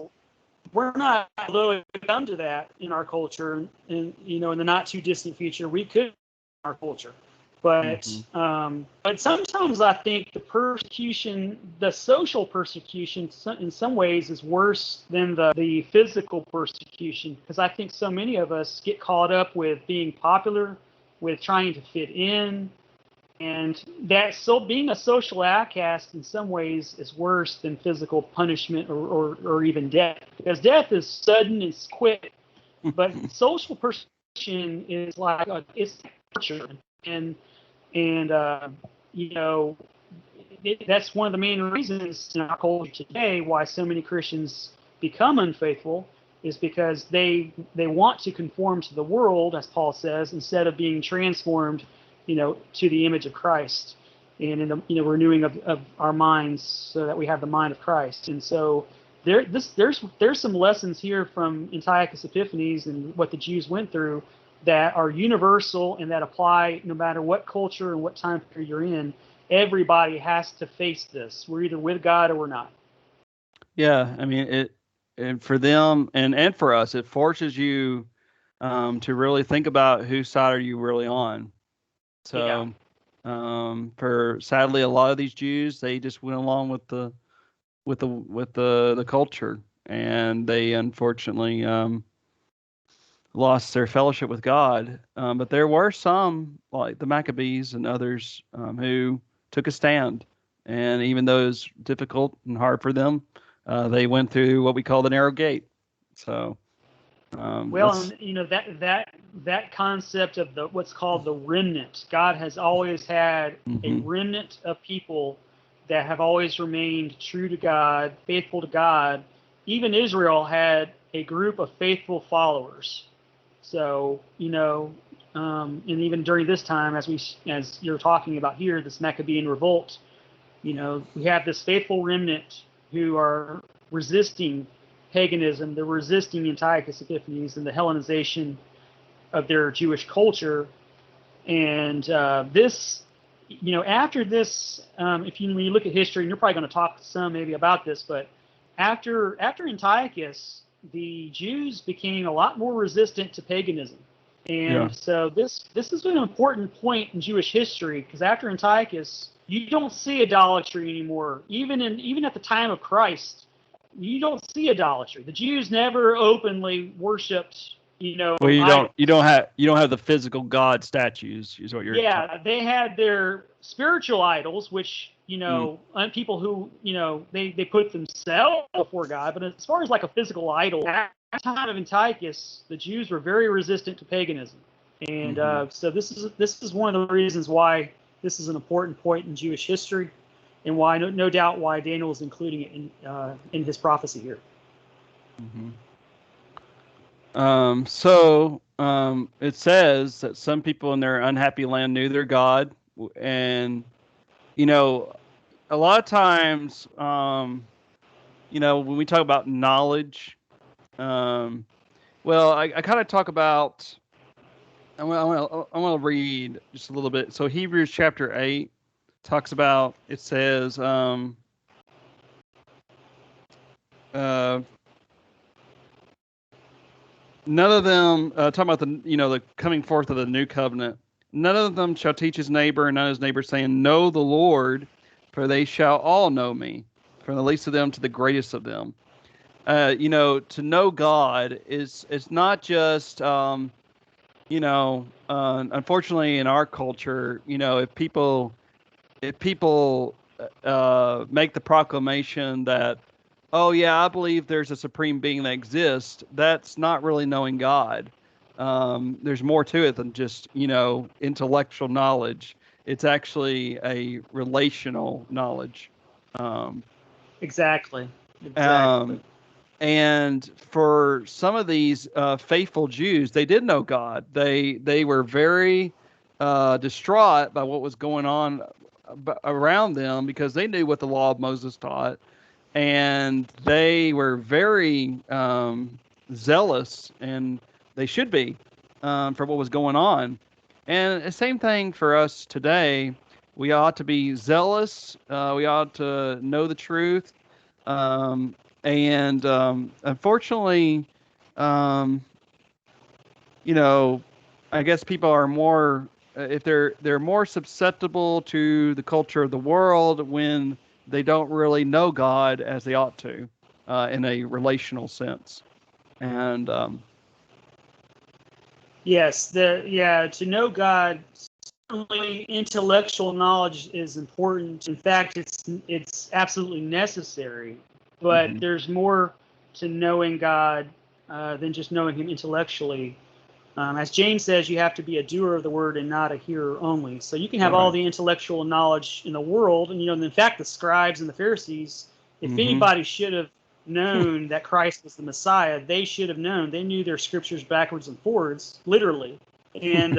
We're not, although it could come to that in our culture, and in the not too distant future, we could in our culture. But sometimes I think the persecution, the social persecution, in some ways is worse than the physical persecution, because I think so many of us get caught up with being popular, with trying to fit in, and that being a social outcast in some ways is worse than physical punishment or even death, because death is sudden, it's quick, but social persecution is like it's culture, and you know, that's one of the main reasons in our culture today why so many Christians become unfaithful is because they want to conform to the world, as Paul says, instead of being transformed, to the image of Christ, and in the renewing of our minds, so that we have the mind of Christ. And so there's some lessons here from Antiochus Epiphanes and what the Jews went through that are universal and that apply no matter what culture and what time period you're in. Everybody has to face this. We're either with God or we're not. Yeah, I mean it, and for them and for us, it forces you to really think about whose side are you really on. Yeah. So, for sadly, a lot of these Jews, they just went along with the culture, and they unfortunately lost their fellowship with God. But there were some, like the Maccabees and others, who took a stand, and even though it was difficult and hard for them, they went through what we call the narrow gate. So, Well, and that concept of what's called the remnant. God has always had a mhm. remnant of people that have always remained true to God, faithful to God. Even Israel had a group of faithful followers. So, and even during this time, as you're talking about here, this Maccabean revolt, we have this faithful remnant who are resisting paganism. They're resisting Antiochus Epiphanes and the Hellenization of their Jewish culture. And after this, when you look at history, and you're probably going to talk some maybe about this, but after Antiochus, the Jews became a lot more resistant to paganism. Yeah. And so this is an important point in Jewish history, because after Antiochus, you don't see idolatry anymore. Even at the time of Christ, you don't see idolatry. The Jews never openly worshipped, Well, idols. you don't have the physical God statues, is what you're talking. Yeah, they had their spiritual idols, which Mm, people who they put themselves before God. But as far as like a physical idol, at the time of Antiochus, the Jews were very resistant to paganism, and mhm. so this is one of the reasons why this is an important point in Jewish history, and why no doubt why Daniel is including it in his prophecy here. Mhm. It says that some people in their unhappy land knew their God, and you know, a lot of times, when we talk about knowledge, um, well, I kind of talk about. I want to read just a little bit. So Hebrews chapter 8 talks about. It says, uh, none of them talking about the coming forth of the new covenant. None of them shall teach his neighbor, and none of his neighbor, saying, "Know the Lord, for they shall all know me, from the least of them to the greatest of them." To know God is it's not just unfortunately in our culture, if people make the proclamation that, oh yeah, I believe there's a supreme being that exists, that's not really knowing God. There's more to it than just intellectual knowledge. It's actually a relational knowledge. Um, Exactly. Exactly. um, and for some of these faithful Jews, they did know God. They were very distraught by what was going on around them, because they knew what the law of Moses taught, and they were very zealous, and they should be, for what was going on. And the same thing for us today. We ought to be zealous. We ought to know the truth. Um, and unfortunately, um, you know, I guess people are more if they're more susceptible to the culture of the world when they don't really know God as they ought to, in a relational sense. And Yes, to know God, certainly intellectual knowledge is important. In fact, it's absolutely necessary. But mhm, there's more to knowing God than just knowing Him intellectually. As James says, you have to be a doer of the word and not a hearer only. So you can have all Right. the intellectual knowledge in the world, and in fact, the scribes and the Pharisees, if anybody should have known that Christ was the Messiah, they should have known. They knew their scriptures backwards and forwards, literally. And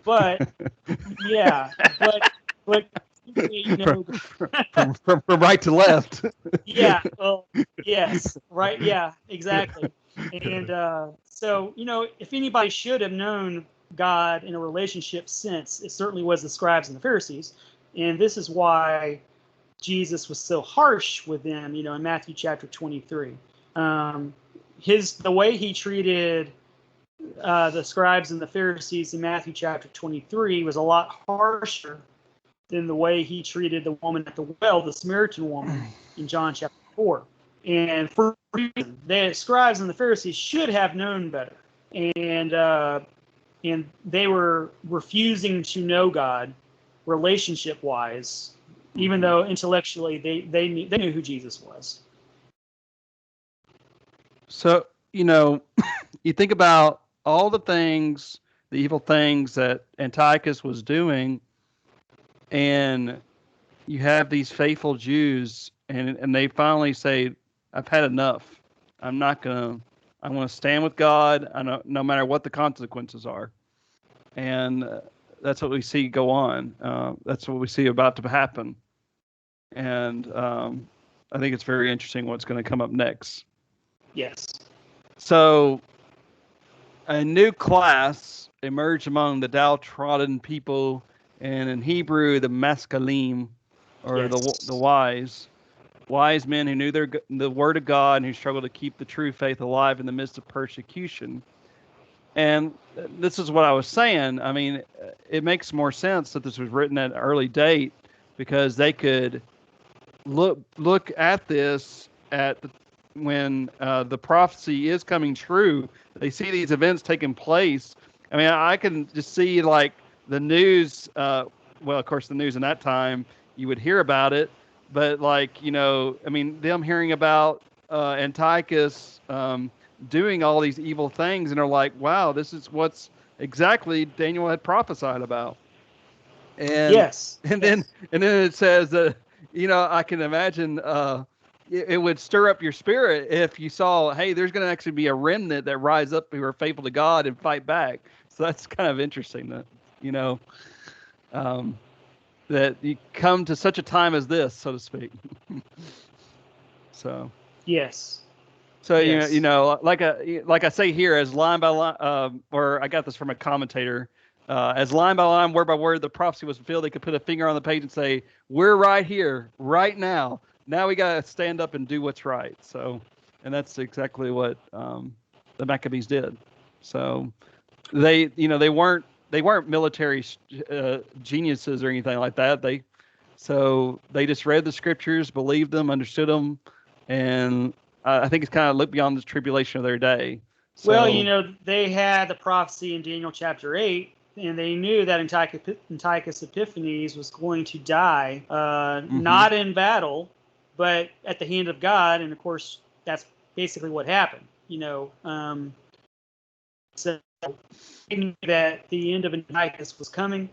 but yeah, but from, from right to left. yeah, well, yes, right, yeah, exactly. And so, if anybody should have known God in a relationship sense, it certainly was the scribes and the Pharisees. And this is why Jesus was so harsh with them, in Matthew chapter 23. Um, the way he treated the scribes and the Pharisees in Matthew chapter 23 was a lot harsher than the way he treated the woman at the well, the Samaritan woman, in John chapter 4. And for a reason, the scribes and the Pharisees should have known better. And they were refusing to know God relationship wise, even though intellectually they knew who Jesus was. So, you think about all the evil things that Antiochus was doing, and you have these faithful Jews, and they finally say, "I've had enough. I'm not gonna. I want to stand with God. No matter what the consequences are." And that's what we see go on. That's what we see about to happen. And I think it's very interesting what's going to come up next. Yes. So a new class emerged among the downtrodden people, and in Hebrew, the maskalim, or Yes. the wise men who knew the word of God and who struggled to keep the true faith alive in the midst of persecution. And this is what I was saying. I mean, it makes more sense that this was written at an early date, because they could look at this when the prophecy is coming true. They see these events taking place. I mean, I can just see like the news. Well, of course, the news in that time, you would hear about it, but like, I mean, them hearing about Antiochus doing all these evil things, and they're like, wow, this is what's exactly Daniel had prophesied about. And Yes. and then Yes. and then it says that, I can imagine it would stir up your spirit if you saw, hey, there's going to actually be a remnant that rise up who are faithful to God and fight back. So that's kind of interesting that, that you come to such a time as this, so to speak. So. Yes. So Yes. like I say here, as line by line, or I got this from a commentator, as line by line, word by word, the prophecy was fulfilled. They could put a finger on the page and say, "We're right here, right now. Now we got to stand up and do what's right." So, and that's exactly what the Maccabees did. So they weren't military geniuses or anything like that. They just read the scriptures, believed them, understood them, and I think it's kind of looked beyond the tribulation of their day. So, Well, they had the prophecy in Daniel chapter 8, and they knew that Antiochus Epiphanes was going to die, not in battle, but at the hand of God. And of course, that's basically what happened. So they knew that the end of Antiochus was coming,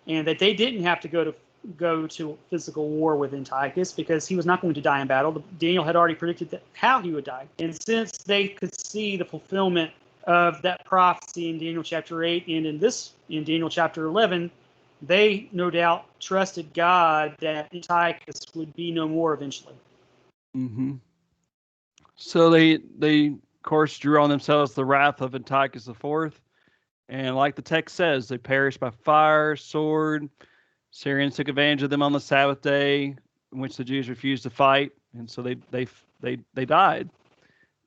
and that they didn't have to go to physical war with Antiochus, because he was not going to die in battle. Daniel had already predicted how he would die. And since they could see the fulfillment of that prophecy in Daniel chapter 8 and in Daniel chapter 11, they no doubt trusted God that Antiochus would be no more eventually. Mm-hmm. So they of course drew on themselves the wrath of Antiochus IV, and like the text says, they perished by fire, sword. Syrians took advantage of them on the Sabbath day, in which the Jews refused to fight, and so they died.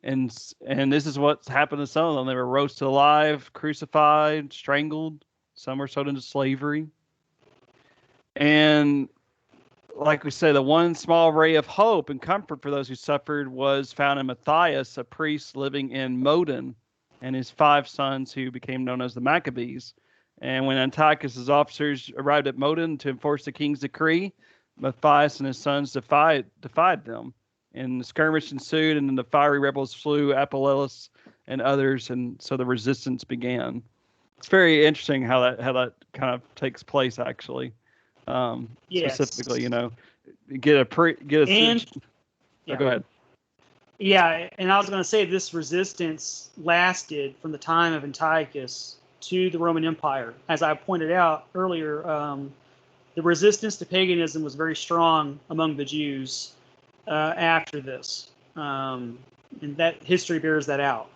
And this is what's happened to some of them. They were roasted alive, crucified, strangled. Some were sold into slavery. And like we say, the one small ray of hope and comfort for those who suffered was found in Matthias, a priest living in Modin, and his 5 sons who became known as the Maccabees. And when Antiochus's officers arrived at Modin to enforce the king's decree, Matthias and his sons defied them. And the skirmish ensued, and then the fiery rebels slew Apollus and others, and so the resistance began. It's very interesting how that kind of takes place actually. Specifically, Yes. get a. And Oh, yeah. go ahead. Yeah, and I was going to say this resistance lasted from the time of Antiochus to the Roman Empire. As I pointed out earlier, the resistance to paganism was very strong among the Jews after this, and that history bears that out.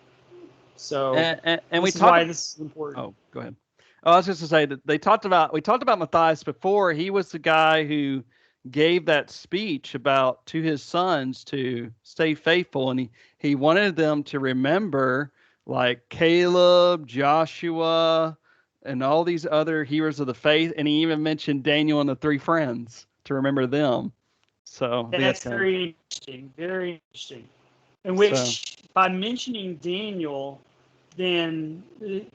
So And we this is talked. why this is important. Oh, go ahead. Oh, I was just to say that we talked about Matthias before. He was the guy who gave that speech about to his sons to stay faithful, and he wanted them to remember like Caleb, Joshua, and all these other heroes of the faith, and he even mentioned Daniel and the three friends to remember them. So I think that's That's kind of very interesting. Very interesting. In so. which, by mentioning Daniel, then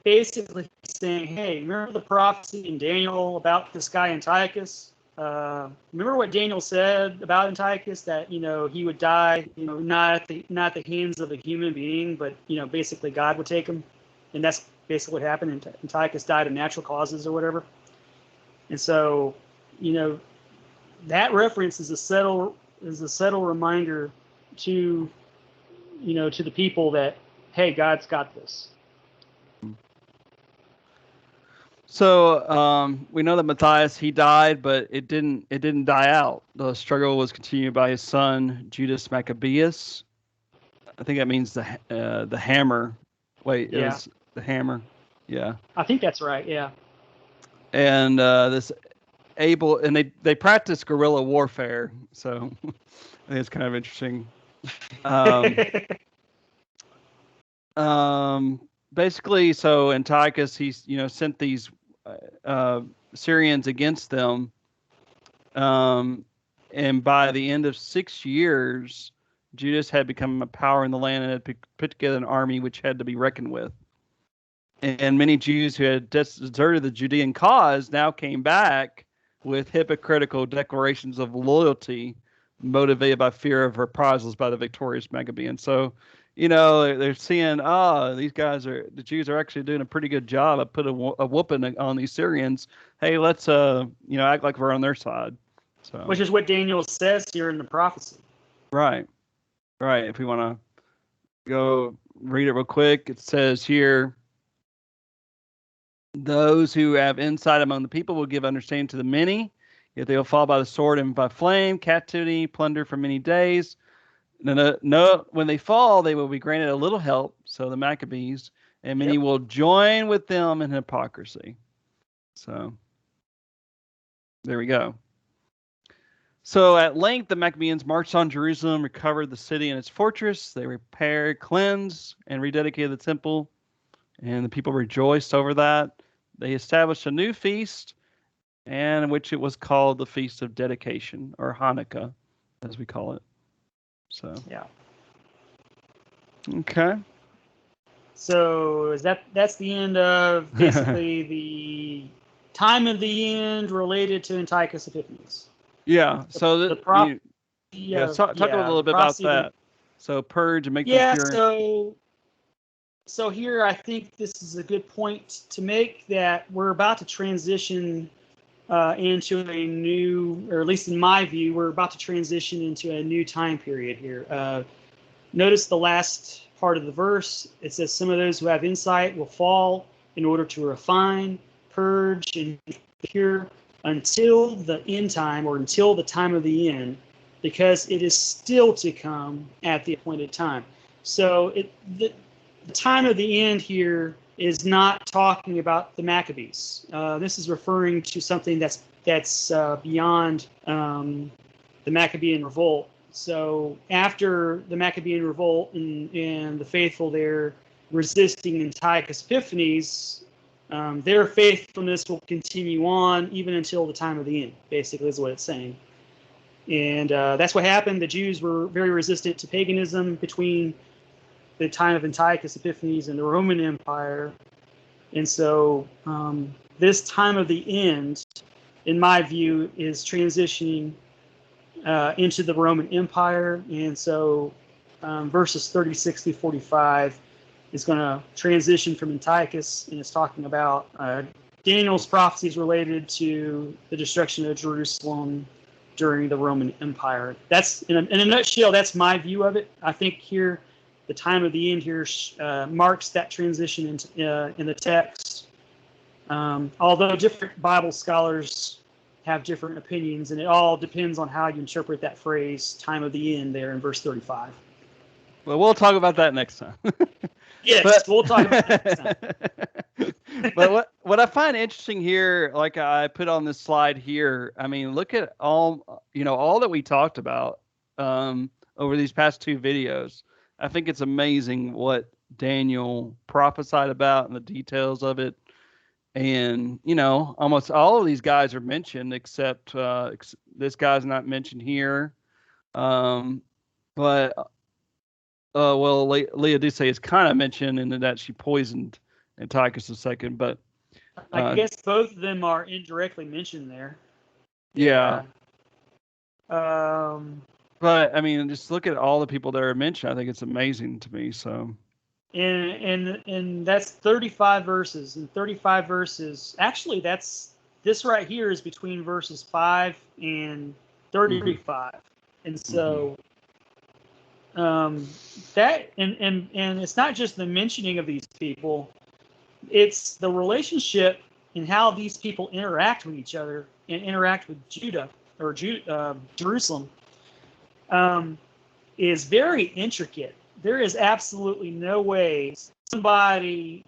basically saying, hey, remember the prophecy in Daniel about this guy Antiochus? Remember what Daniel said about Antiochus, that he would die, not at the hands of a human being, but basically God would take him, and that's basically what happened. Antiochus died of natural causes or whatever. And so, you know, that reference is a subtle reminder to to the people that, hey, God's got this. So we know that Matthias, he died, but it didn't die out. The struggle was continued by his son Judas Maccabeus. I think that means the hammer. Wait, it Yeah, was the hammer. Yeah, I think that's right. Yeah. and this and they practice guerrilla warfare. So I think it's kind of interesting. Um, Basically, so Antiochus, he's sent these uh, Syrians against them. And by the end of 6 years, Judas had become a power in the land and had put together an army which had to be reckoned with. And many Jews who had deserted the Judean cause now came back with hypocritical declarations of loyalty motivated by fear of reprisals by the victorious Maccabees. So, they're seeing, the Jews are actually doing a pretty good job of putting a whooping on these Syrians. Hey, let's, act like we're on their side. So, Which is what Daniel says here in the prophecy. right. Right. If we want to go read it real quick, it says here, those who have insight among the people will give understanding to the many, yet they will fall by the sword and by flame, captivity, plunder for many days. No, when they fall, they will be granted a little help. So the Maccabees, and many will join with them in hypocrisy. So there we go. So at length, the Maccabees marched on Jerusalem, recovered the city and its fortress. They repaired, cleansed, and rededicated the temple, and the people rejoiced over that. They established a new feast, and in which it was called the Feast of Dedication, or Hanukkah, as we call it. So yeah. Okay. So that's the end of basically the time of the end related to Antiochus Epiphanes. Yeah. So The prop. talk a little bit about that. So purge and make them pure. So here I think this is a good point to make, that we're about to transition into a new, or at least in my view, we're about to transition into a new time period here. Notice the last part of the verse. It says, some of those who have insight will fall in order to refine, purge, and pure until the end time, or until the time of the end, because it is still to come at the appointed time. So the time of the end here is not talking about the Maccabees. This is referring to something that's beyond the Maccabean revolt. So after the Maccabean revolt and the faithful there resisting Antiochus Epiphanes, their faithfulness will continue on even until the time of the end, basically is what it's saying. And that's what happened. The Jews were very resistant to paganism between the time of Antiochus Epiphanes and the Roman Empire. And so this time of the end, in my view, is transitioning into the Roman Empire. And so verses 36 through 45 is going to transition from Antiochus, and it's talking about Daniel's prophecies related to the destruction of Jerusalem during the Roman Empire. That's in a nutshell. That's my view of it. I think here, the time of the end here marks that transition in the text. Although different Bible scholars have different opinions, and it all depends on how you interpret that phrase "time of the end" there in verse 35. Well, we'll talk about that next time. Yes, we'll talk about that next time. But what I find interesting here, like I put on this slide here, I mean, look at all that we talked about over these past two videos. I think it's amazing what Daniel prophesied about and the details of it. And, almost all of these guys are mentioned except this guy's not mentioned here. But Laodice is kind of mentioned in that she poisoned Antiochus II, but I guess both of them are indirectly mentioned there. Yeah. But I mean, just look at all the people that are mentioned. I think it's amazing to me. So. And that's 35 verses. And 35 verses. Actually, this right here is between verses 5 and 35. And so. That and it's not just the mentioning of these people, it's the relationship and how these people interact with each other and interact with Judah or Jerusalem is very intricate. There is absolutely no way somebody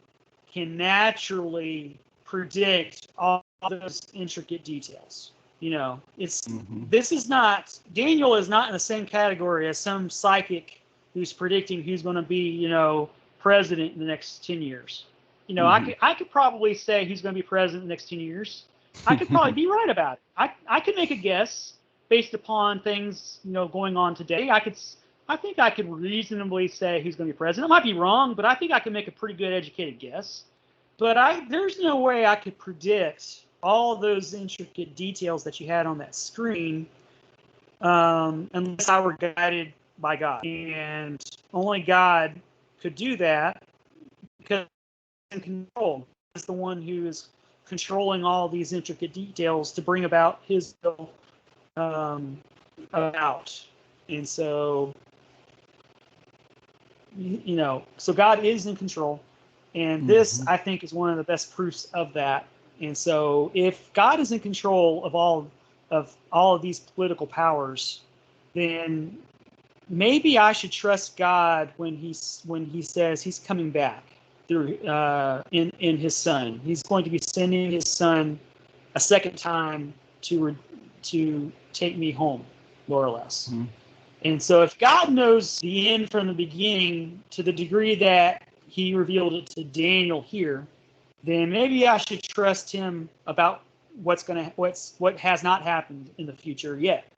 can naturally predict all those intricate details. This is not, Daniel is not in the same category as some psychic who's predicting who's going to be, president in the next 10 years. I could probably say who's going to be president in the next 10 years. I could probably be right about it. I could make a guess based upon things, going on today. I think I could reasonably say who's going to be president. I might be wrong, but I think I can make a pretty good educated guess. But there's no way I could predict all those intricate details that you had on that screen, unless I were guided by God. And only God could do that because he's in control. He's the one who is controlling all these intricate details to bring about his will about. And so, so God is in control. And this, I think, is one of the best proofs of that. And so if God is in control of all of these political powers, then maybe I should trust God when he says he's coming back through in his son. He's going to be sending his son a second time to take me home, more or less. And so if God knows the end from the beginning to the degree that he revealed it to Daniel here, then maybe I should trust him about what has not happened in the future yet.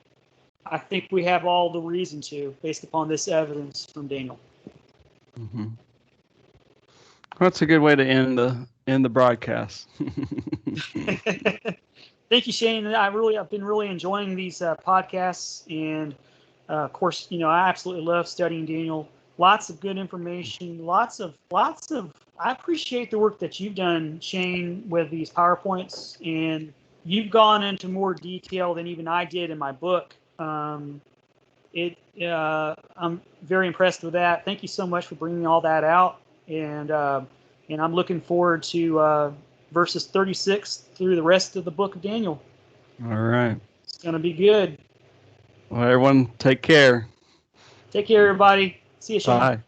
I think we have all the reason to, based upon this evidence from Daniel. That's a good way to end the broadcast. Thank you, Shane. I've been really enjoying these podcasts, and of course, I absolutely love studying Daniel. Lots of good information. Lots of. I appreciate the work that you've done, Shane, with these PowerPoints, and you've gone into more detail than even I did in my book. I'm very impressed with that. Thank you so much for bringing all that out, and I'm looking forward to verses 36 through the rest of the book of Daniel. All right. It's going to be good. Well, everyone, take care. Take care, everybody. See you, Shane. Bye.